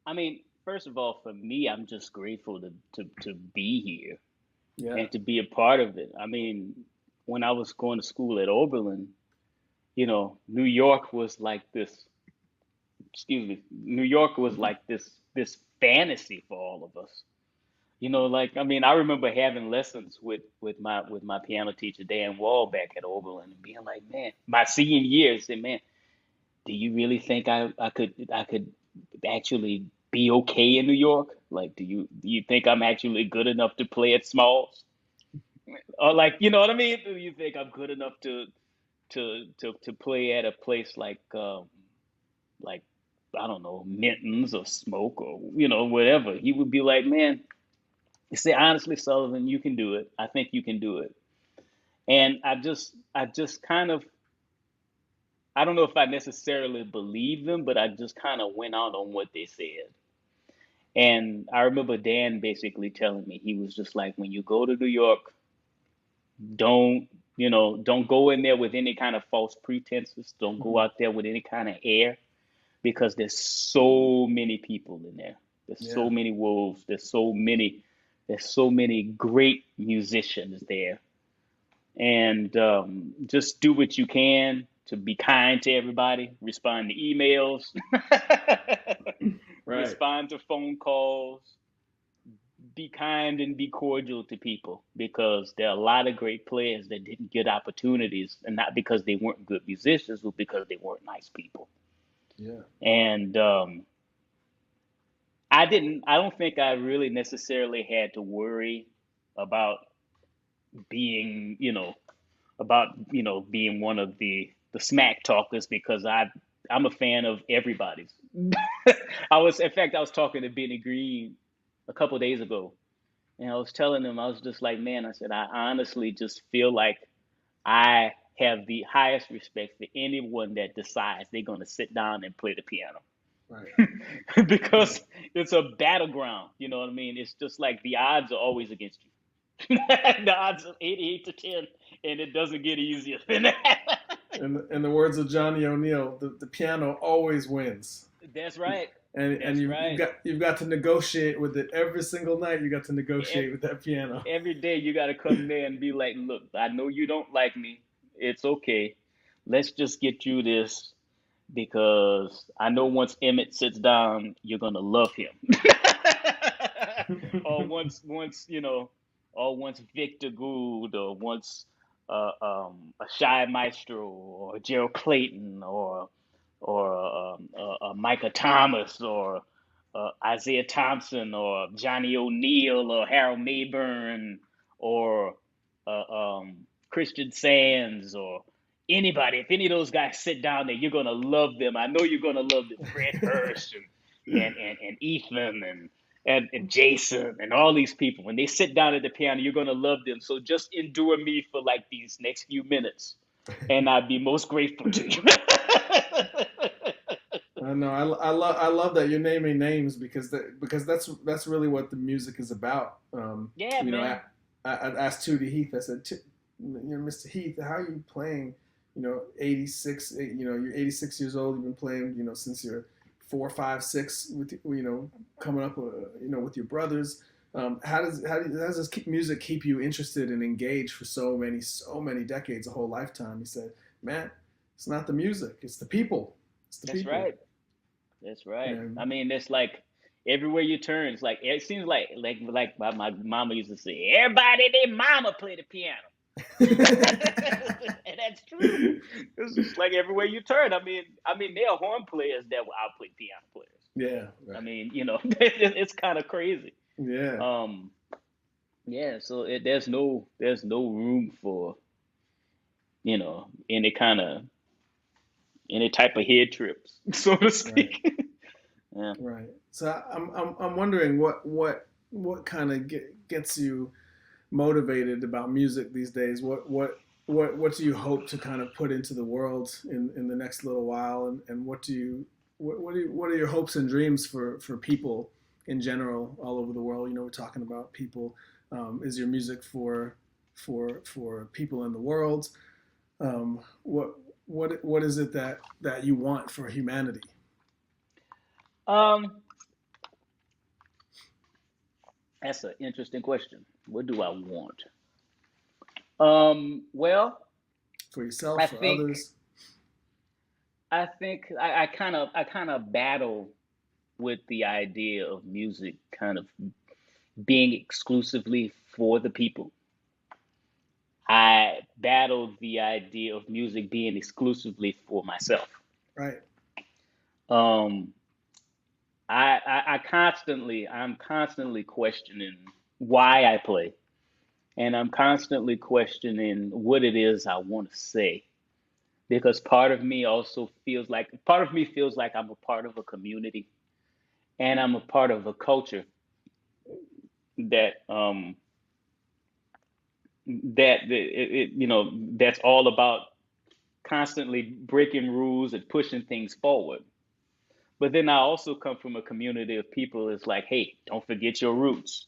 I mean, first of all, for me, I'm just grateful to be here Yeah. and to be a part of it. I mean, when I was going to school at Oberlin, New York was like this, excuse me, New York was like this fantasy for all of us. Like, I mean, I remember having lessons with my piano teacher Dan Wall back at Oberlin, and being like, man, my senior year, said, man, do you really think I could actually be okay in New York? Like, do you think I'm actually good enough to play at Smalls? Or, like, you know what I mean? Do you think I'm good enough to play at a place like, I don't know, Minton's or Smoke, or whatever? He would be like, man, you say, honestly, Sullivan, you can do it. I think you can do it. And I just kind of, I don't know if I necessarily believe them, but I just kind of went out on what they said. And I remember Dan basically telling me, he was just like, when you go to New York, don't, don't go in there with any kind of false pretenses. Don't go Hmm. out there with any kind of air, because there's so many people in there. There's Yeah. so many wolves. There's so many great musicians there. And just do what you can to be kind to everybody, respond to emails, Right. respond to phone calls, be kind and be cordial to people, because there are a lot of great players that didn't get opportunities, and not because they weren't good musicians, but because they weren't nice people. Yeah. And I don't think I really necessarily had to worry about being, being one of the smack talkers, because I'm a fan of everybody's. In fact, I was talking to Benny Green a couple of days ago, and I was telling him, I was just like, man, I said, I honestly just feel like I have the highest respect for anyone that decides they're going to sit down and play the piano. Right. Because Right. it's a battleground, you know what I mean? It's just like the odds are always against you. The odds are 88 to 10, and it doesn't get easier than that. In the words of Johnny O'Neill, the piano always wins. That's right. And That's you've right. got to negotiate with it every single night. You got to negotiate with that piano. Every day you got to come there and be like, look, I know you don't like me. It's okay. Let's just get through this, because I know once Emmett sits down, you're gonna love him. Or once Victor Gould, or once a Shy Maestro, or Gerald Clayton, or Micah Thomas, or Isaiah Thompson, or Johnny O'Neill, or Harold Mayburn, or Christian Sands, or anybody. If any of those guys sit down there, you're gonna love them. I know you're gonna love them. Fred Hurst and Ethan and Jason and all these people. When they sit down at the piano, you're gonna love them. So just endure me for like these next few minutes, and I'd be most grateful to you. I know. I love that you're naming names, because that's really what the music is about. Yeah, man. I asked Tootie Heath. I said, Mr. Heath, how are you playing? 86. You're 86 years old. You've been playing, since you're 4, 5, 6, with coming up, with your brothers. How does this music keep you interested and engaged for so many decades, a whole lifetime? He said, man, it's not the music, it's the people. It's the That's people. right. That's right. And I mean, it's like everywhere you turn, it's like it seems like my mama used to say, everybody, their mama play the piano. And that's true. It's just like everywhere you turn. I mean, there are horn players that will outplay piano players. yeah, I right. mean, it's kind of crazy. Yeah, Um, yeah. So there's no room for you know any kind of any type of head trips, so to right, speak. Yeah. right. So I'm wondering what kind of gets you motivated about music these days. What do you hope to kind of put into the world in the next little while, and what are your hopes and dreams for people in general all over the world? We're talking about people. Is your music for people in the world? What is it that you want for humanity? Um, that's an interesting question. What do I want? Well, For yourself, I for think others? I kind of battle with the idea of music kind of being exclusively for the people. I battle the idea of music being exclusively for myself. Right. Um, I'm constantly questioning why I play, and I'm constantly questioning what it is I want to say, because part of me feels like I'm a part of a community, and I'm a part of a culture that that's all about constantly breaking rules and pushing things forward. But then I also come from a community of people. It's like, hey, don't forget your roots.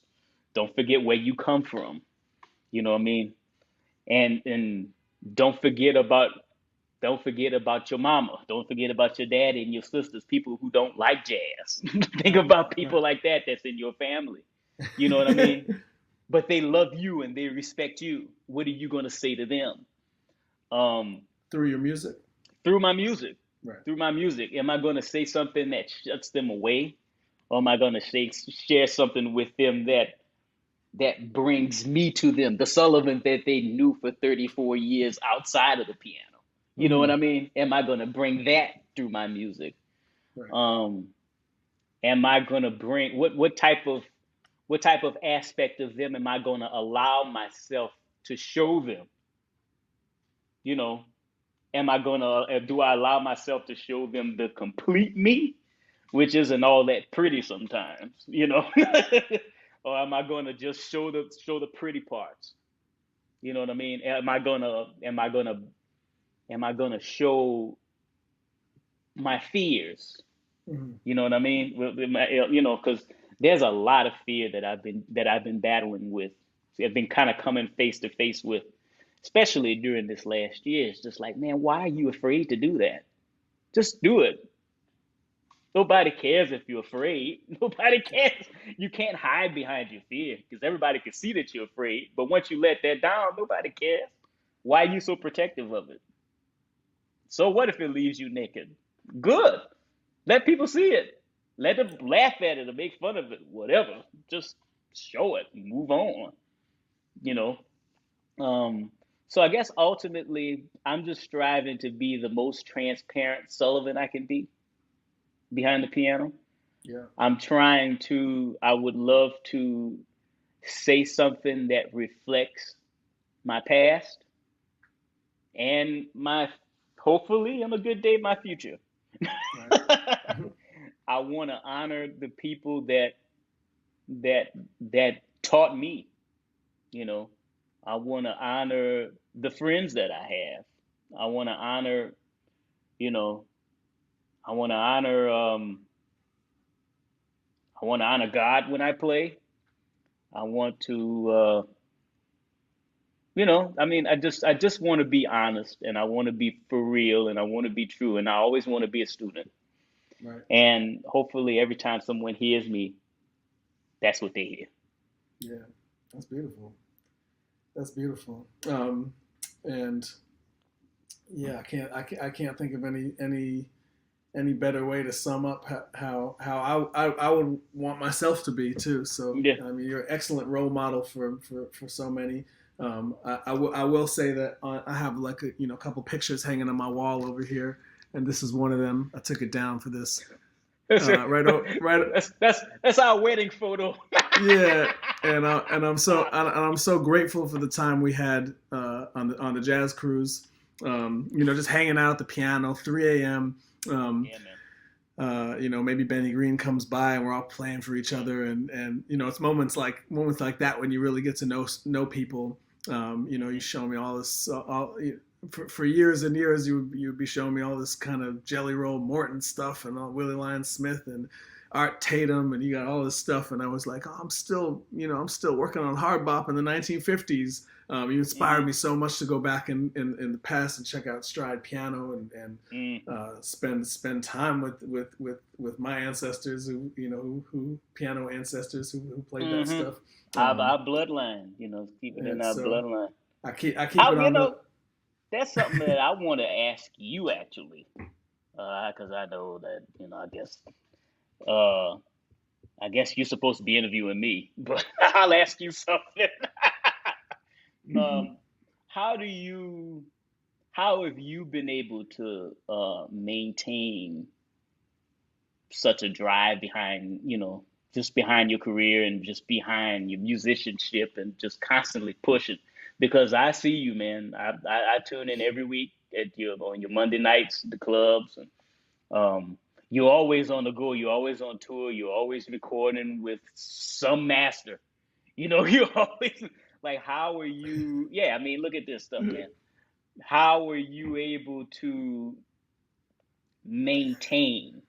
Don't forget where you come from. You know what I mean? And don't forget about don't forget about your mama. Don't forget about your daddy and your sisters, people who don't like jazz. Think Right. about Right. people like that that's in your family. You know what I mean? But they love you and they respect you. What are you going to say to them? Um, Through your music. through my music. Right. Through my music. Am I going to say something that shuts them away? Or am I going to share something with them that that brings me to them, the Sullivan that they knew for 34 years outside of the piano. You know what I mean? Am I going to bring that through my music? Right. Am I going to bring what type of aspect of them am I going to allow myself to show them? You know, do I allow myself to show them the complete me, which isn't all that pretty sometimes, or am I going to just show the pretty parts? You know what I mean? Am I gonna show my fears? You know what I mean? Because there's a lot of fear that I've been battling with. I've been kind of coming face to face with, especially during this last year. It's just like, man, why are you afraid to do that? Just do it. Nobody cares if you're afraid. Nobody cares. You can't hide behind your fear because everybody can see that you're afraid. But once you let that down, nobody cares. Why are you so protective of it? So what if it leaves you naked? Good. Let people see it. Let them laugh at it or make fun of it. Whatever. Just show it. Move on. You know. So I guess ultimately, I'm just striving to be the most transparent Sullivan I can be behind the piano. Yeah. I would love to say something that reflects my past and hopefully on a good day, my future. Right. I want to honor the people that taught me, you know. I want to honor the friends that I have. I want to honor, you know, I want to honor God when I play. I want to I just want to be honest and I want to be for real and I want to be true and I always want to be a student. Right. And hopefully every time someone hears me, that's what they hear. Yeah, that's beautiful. That's beautiful. And yeah, I can't think of any better way to sum up how I would want myself to be too. So Yeah. I mean, you're an excellent role model for so many. I will say that I have like a couple pictures hanging on my wall over here, and this is one of them. I took it down for this. Right. That's our wedding photo. Yeah, and I'm so grateful for the time we had on the jazz cruise. Just hanging out at the piano, 3 a.m. Yeah, man. Maybe Benny Green comes by and we're all playing for each other, and it's moments like that when you really get to know people. You show me all this for years and years. You'd be showing me all this kind of Jelly Roll Morton stuff and all Willie Lyon Smith and Art Tatum, and you got all this stuff, and I was like, oh, I'm still working on hard bop in the 1950s. You inspired me so much to go back in the past and check out stride piano and spend time with my ancestors who piano ancestors who played that stuff. Our bloodline, keep it in our bloodline. I keep it on. That's something that I want to ask you actually, because I know that I guess you're supposed to be interviewing me, but I'll ask you something. How have you been able to maintain such a drive behind, just behind your career and just behind your musicianship and just constantly pushing? Because I see you, man. I tune in every week on your Monday nights, the clubs, and you're always on the go. You're always on tour. You're always recording with some master. You're always like, how are you? Yeah, I mean, look at this stuff, man. How are you able to maintain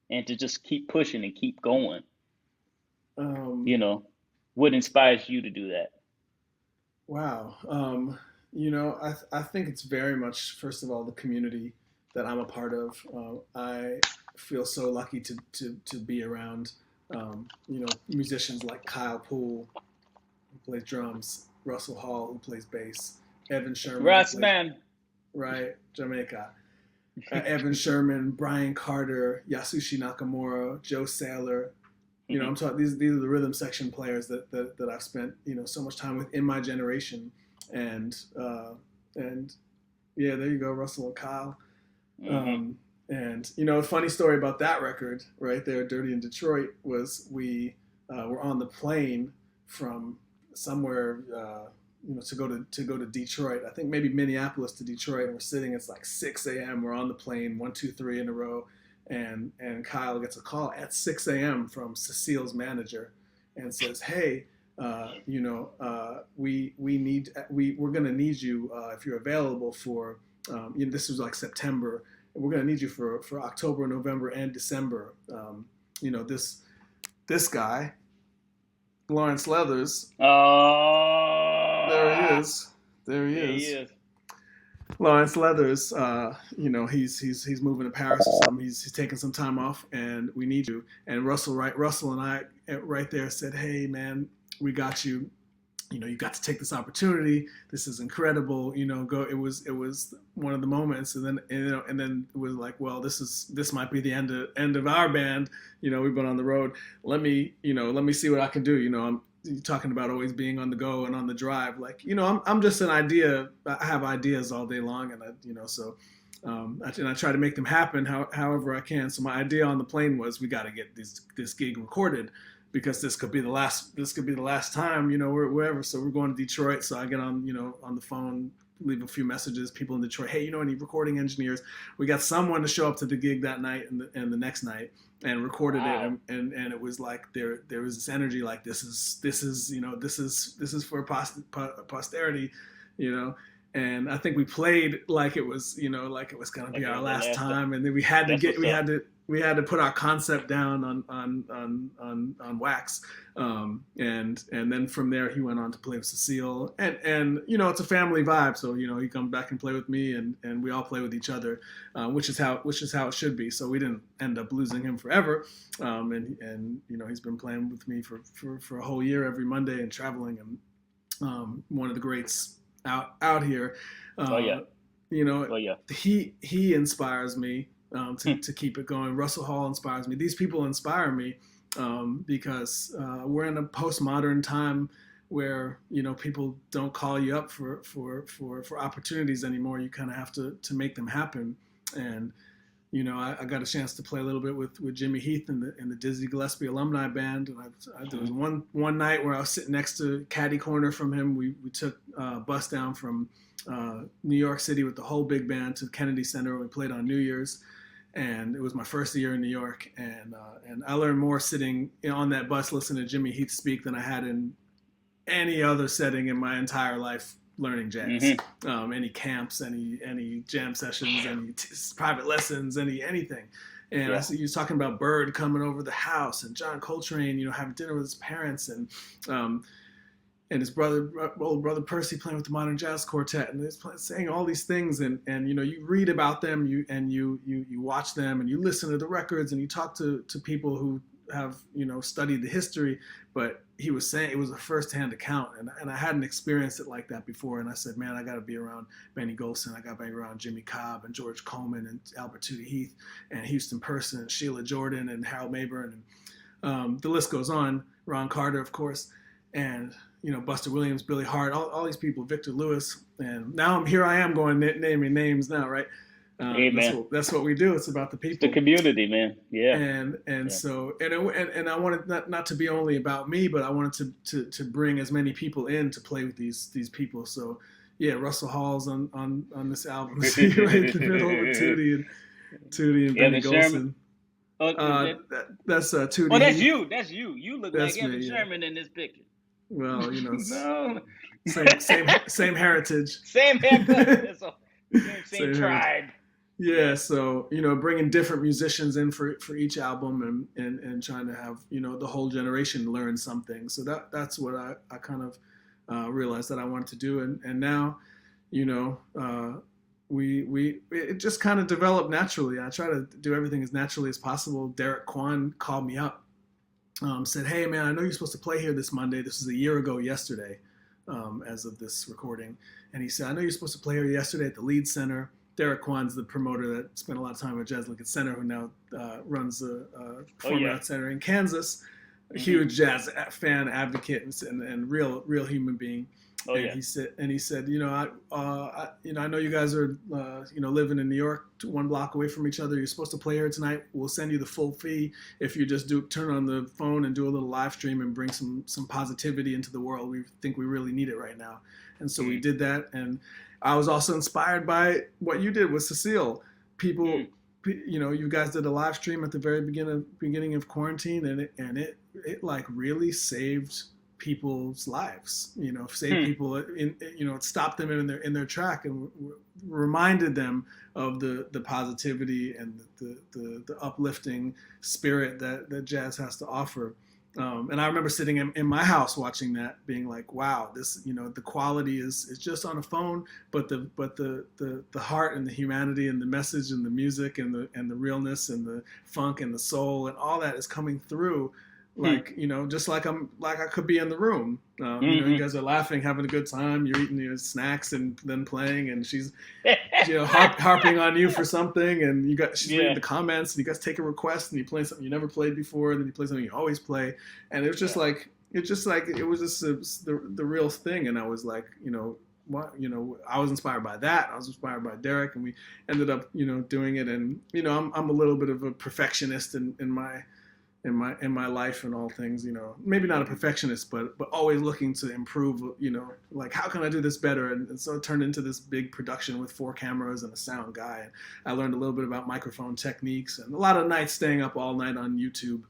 and to just keep pushing and keep going? What inspires you to do that? Wow. I think it's very much, first of all, the community that I'm a part of. I feel so lucky to be around, musicians like Kyle Poole, who plays drums, Russell Hall, who plays bass, Evan Sherman. Russman. Right, Jamaica. Evan Sherman, Brian Carter, Yasushi Nakamura, Joe Saylor, I'm talking these are the rhythm section players that I've spent so much time with in my generation, and yeah, there you go, Russell and Kyle. Mm-hmm. And a funny story about that record right there, Dirty in Detroit, was we were on the plane from somewhere to go to Detroit. I think maybe Minneapolis to Detroit, and we're sitting. It's like 6 a.m. We're on the plane, 1, 2, 3 in a row, and Kyle gets a call at 6 a.m. from Cécile's manager, and says, "Hey, we're gonna need you if you're available for this was like September. We're gonna need you for October, November, and December. This guy, Lawrence Leathers. There he Oh, is. There he there he is. is. Lawrence Leathers. He's moving to Paris or something. He's taking some time off, and we need you." And Russell and I right there said, "Hey, man, we got you. You got to take this opportunity. This is incredible. Go." It was one of the moments, and then it was like, well, this might be the end of our band. We've been on the road. Let me see what I can do. I'm talking about always being on the go and on the drive. Like, I'm just an idea. I have ideas all day long, and I try to make them happen however I can. So my idea on the plane was, we got to get this gig recorded, because this could be the last time, we're wherever. So we're going to Detroit. So I get on the phone, leave a few messages, people in Detroit, "Hey, any recording engineers?" We got someone to show up to the gig that night and the next night, and recorded Wow. it. And it was like, there was this energy, like, this is for posterity, and I think we played like it was going to Like be it our was the last last time. time. And then we had That's what's up. to put our concept down on wax. And then from there he went on to play with Cécile, and it's a family vibe. So he comes back and play with me, and we all play with each other, which is how it should be. So we didn't end up losing him forever. And he's been playing with me for a whole year, every Monday, and traveling, and one of the greats out here. Oh yeah. Oh yeah. He inspires me to keep it going. Russell Hall inspires me. These people inspire me because we're in a postmodern time where people don't call you up for opportunities anymore. You kind of have to make them happen. And I got a chance to play a little bit with Jimmy Heath in the Dizzy Gillespie alumni band. And there was one night where I was sitting next to caddy corner from him. We took a bus down from New York City with the whole big band to the Kennedy Center. We played on New Year's, and it was my first year in New York. And I learned more sitting on that bus listening to Jimmy Heath speak than I had in any other setting in my entire life learning jazz. Mm-hmm. Any camps, any jam sessions, any private lessons, anything. And Yeah. I see you talking about Bird coming over the house, and John Coltrane, having dinner with his parents, and his old brother Percy playing with the Modern Jazz Quartet, and they're saying all these things, and you read about them, you watch them, and you listen to the records, and you talk to people who have studied the history. But he was saying it was a first-hand account, and I hadn't experienced it like that before. And I said, man, I got to be around Benny Golson, I got to be around Jimmy Cobb and George Coleman and Albert Tootie Heath and Houston Person and Sheila Jordan and Harold Mayburn, and the list goes on. Ron Carter, of course, and Buster Williams, Billy Hart, all these people, Victor Lewis. And now I am going naming names now, right? Hey man. That's what we do. It's about the It's the people. community, man. Yeah. And Yeah. so and I wanted not to be only about me, but I wanted to bring as many people in to play with these people. So yeah, Russell Hall's on this album. See, right in the middle with Tootie and Benny Evan Sherman. Golson. Oh, is That's Tootie. oh, that's you. That's you. You look That's like Evan me, yeah. Sherman in this picture. Well, No. same heritage. Same haircut. That's all. Same Same tribe. Yeah, so bringing different musicians in for each album, and trying to have the whole generation learn something. So that's what I kind of realized that I wanted to do, and now it just kind of developed naturally. I try to do everything as naturally as possible. Derek Kwan called me up, said, "Hey man, I know you're supposed to play here this Monday. This was a year ago yesterday, as of this recording." And he said, "I know you're supposed to play here yesterday at the Lead Center." Derek Kwan's the promoter that spent a lot of time at Jazz Lincoln Center, who now runs the Performing Arts Center in Kansas. a huge jazz fan, advocate, and real human being. Oh And yeah. he said, I know you guys are, living in New York, 1 block away from each other. You're supposed to play here tonight. We'll send you the full fee if you just turn on the phone and do a little live stream and bring some positivity into the world. We think we really need it right now. And so we did that. And I was also inspired by what you did with Cécile. People, you guys did a live stream at the very beginning of quarantine, and it like really saved people's lives, saved people it stopped them in their track and reminded them of the positivity and the uplifting spirit that jazz has to offer. And I remember sitting in my house watching that, being like, wow, this, the quality is just on a phone, but the heart and the humanity and the message and the music and the realness and the funk and the soul and all that is coming through. Like, just like I could be in the room. You guys are laughing, having a good time. You're eating your snacks and then playing, and she's, harping on you for something, and she's reading the comments, and you guys take a request, and you play something you never played before, and then you play something you always play, and it was just like it was just the real thing, and I was like, I was inspired by that. I was inspired by Derek, and we ended up, doing it, and I'm a little bit of a perfectionist in my life and all things, maybe not a perfectionist, but always looking to improve, like how can I do this better? And so it turned into this big production with 4 cameras and a sound guy. And I learned a little bit about microphone techniques and a lot of nights staying up all night on YouTube,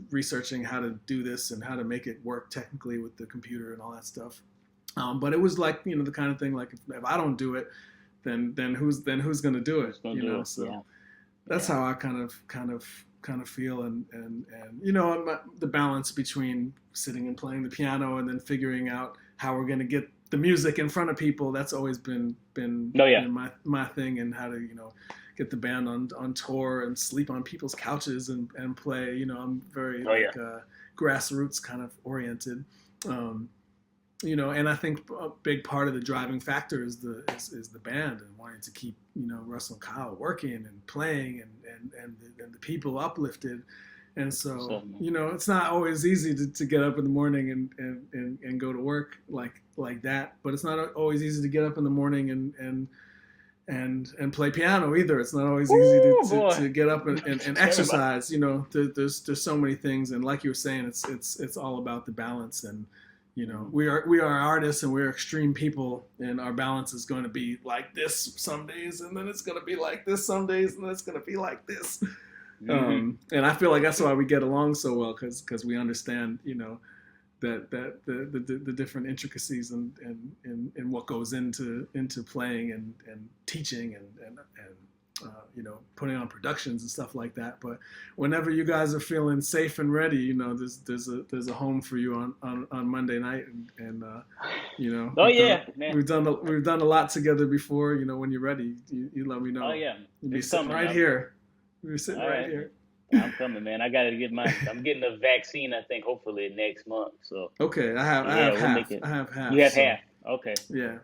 researching how to do this and how to make it work technically with the computer and all that stuff. But it was like, the kind of thing, like if I don't do it, then who's going to do it? So that's how I kind of feel, and the balance between sitting and playing the piano and then figuring out how we're going to get the music in front of people. That's always been my thing, and how to get the band on tour and sleep on people's couches and play. I'm very grassroots kind of oriented. And I think a big part of the driving factor is the band and wanting to keep Russell and Kyle working and playing and the people uplifted. And so it's not always easy to get up in the morning and go to work like that, but it's not always easy to get up in the morning and play piano either. It's not always easy to get up and exercise. There's so many things, and like you were saying, it's all about the balance. And we are artists, and we're extreme people, and our balance is going to be like this some days, and then it's going to be like this some days, and then it's going to be like this. And I feel like that's why we get along so well, because we understand, that the different intricacies and what goes into playing and teaching and putting on productions and stuff like that. But whenever you guys are feeling safe and ready, there's a home for you on Monday night, and we've done a lot together before. When you're ready, you let me know. Oh yeah, you'll be sitting right here. We're sitting right here. I'm coming, man. I gotta get I'm getting the vaccine, I think, hopefully next month. So okay, I have half. I have half. You have half. Okay. Yeah.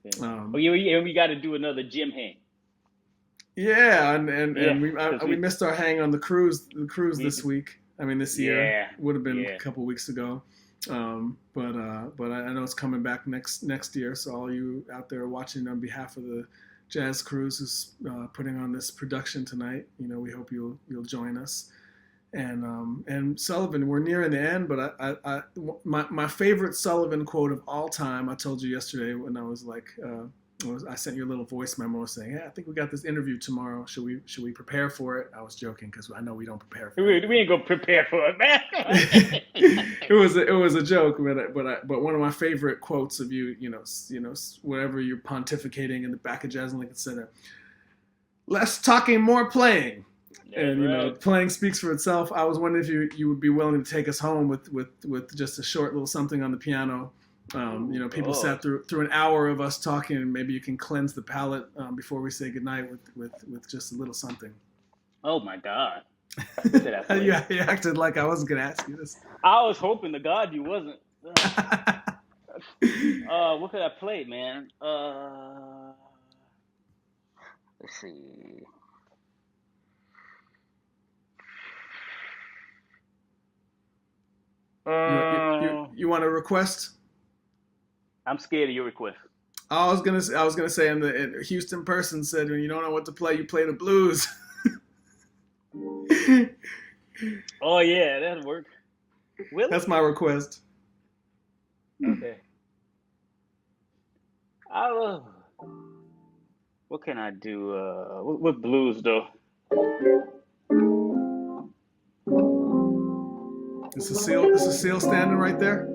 Okay. We got to do another gym hang. Yeah, and we missed our hang on the cruise this week. I mean, this year. Yeah. Would have been a couple weeks ago. But I know it's coming back next year. So all you out there watching on behalf of the Jazz Cruise who's putting on this production tonight, we hope you'll join us. And Sullivan, we're nearing the end, but my favorite Sullivan quote of all time, I told you yesterday when I was like, I sent you a little voice memo saying, hey, I think we got this interview tomorrow. Should we prepare for it? I was joking because I know we don't prepare for it. We ain't gonna prepare for it, man. It was a joke, but one of my favorite quotes of you, whatever you're pontificating in the back of Jazz and Lincoln Center, less talking, more playing. And playing speaks for itself. I was wondering if you would be willing to take us home with just a short little something on the piano. People sat through an hour of us talking, and maybe you can cleanse the palate before we say goodnight with just a little something. Oh my God! You acted like I wasn't gonna ask you this. I was hoping to God you wasn't. What could I play, man? Let's see. You want a request? I'm scared of your request. I was gonna say, in Houston person said, when you don't know what to play, you play the blues. Oh yeah, that'll work. Will it? That's my request. Okay. I what can I do? What blues though? Is Cécile standing right there?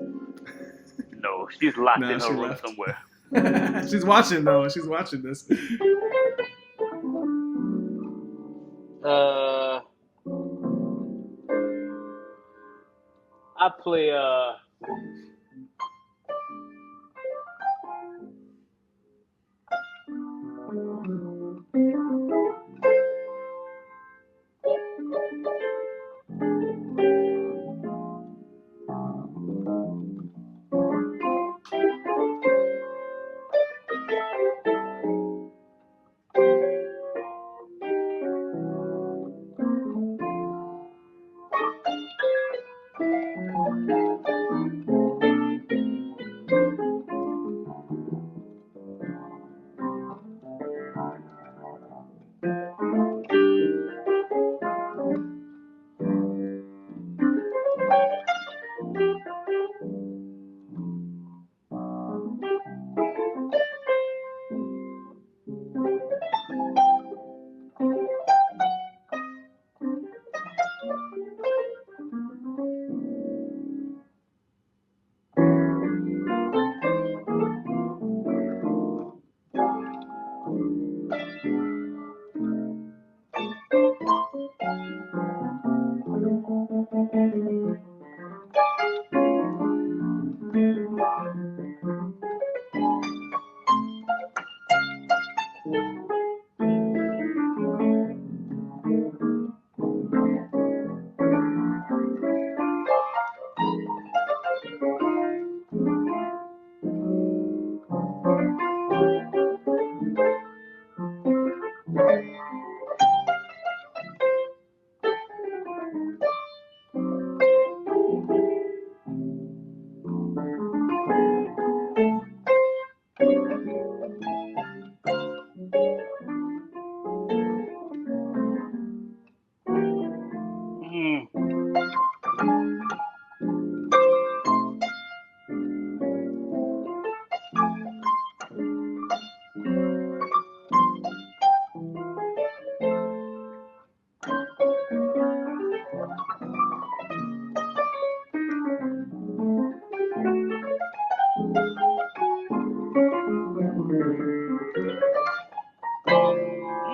No, she's locked Nah, in her she room left. somewhere. She's watching though. She's watching this. Uh, I play. Mm,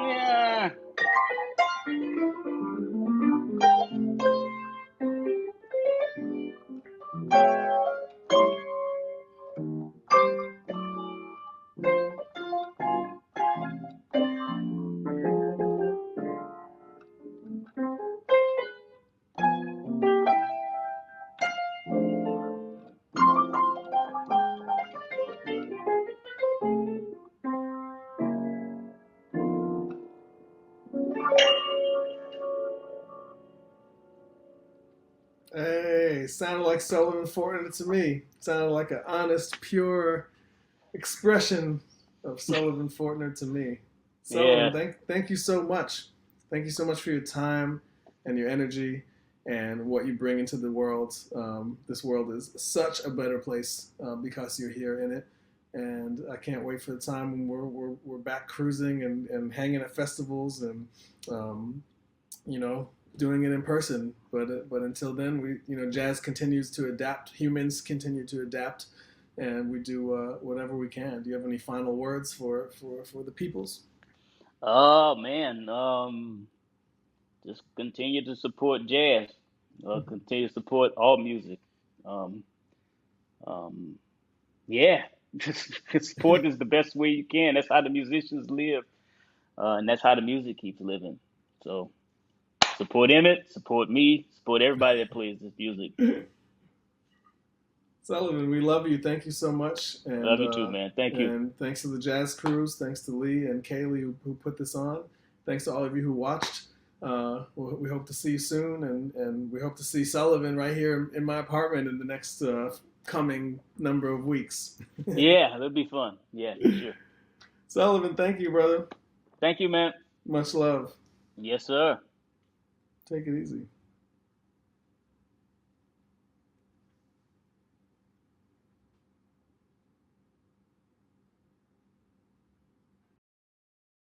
yeah. Hey, sounded like Sullivan Fortner to me. Sounded like an honest, pure expression of Sullivan Fortner to me. Yeah. Sullivan, thank you so much. Thank you so much for your time and your energy and what you bring into the world. This world is such a better place because you're here in it. And I can't wait for the time when we're back cruising and hanging at festivals and um, you know, doing it in person. But until then, jazz continues to adapt. Humans continue to adapt, and we do whatever we can. Do you have any final words for the peoples? Oh man. Just continue to support jazz. Continue to support all music. Um, um, yeah. Support is the best way you can. That's how the musicians live, and that's how the music keeps living. So support Emmett, support me, support everybody that plays this music. Sullivan, we love you. Thank you so much, Love you too, man. Thank you. and thanks to the Jazz Crews. Thanks to Lee and Kaylee who put this on. Thanks to all of you who watched. We hope to see you soon, and we hope to see Sullivan right here in my apartment in the next coming number of weeks. Yeah, that'd be fun. Yeah, for sure. Sullivan, thank you, brother. Thank you, man. Much love. Yes, sir. Take it easy.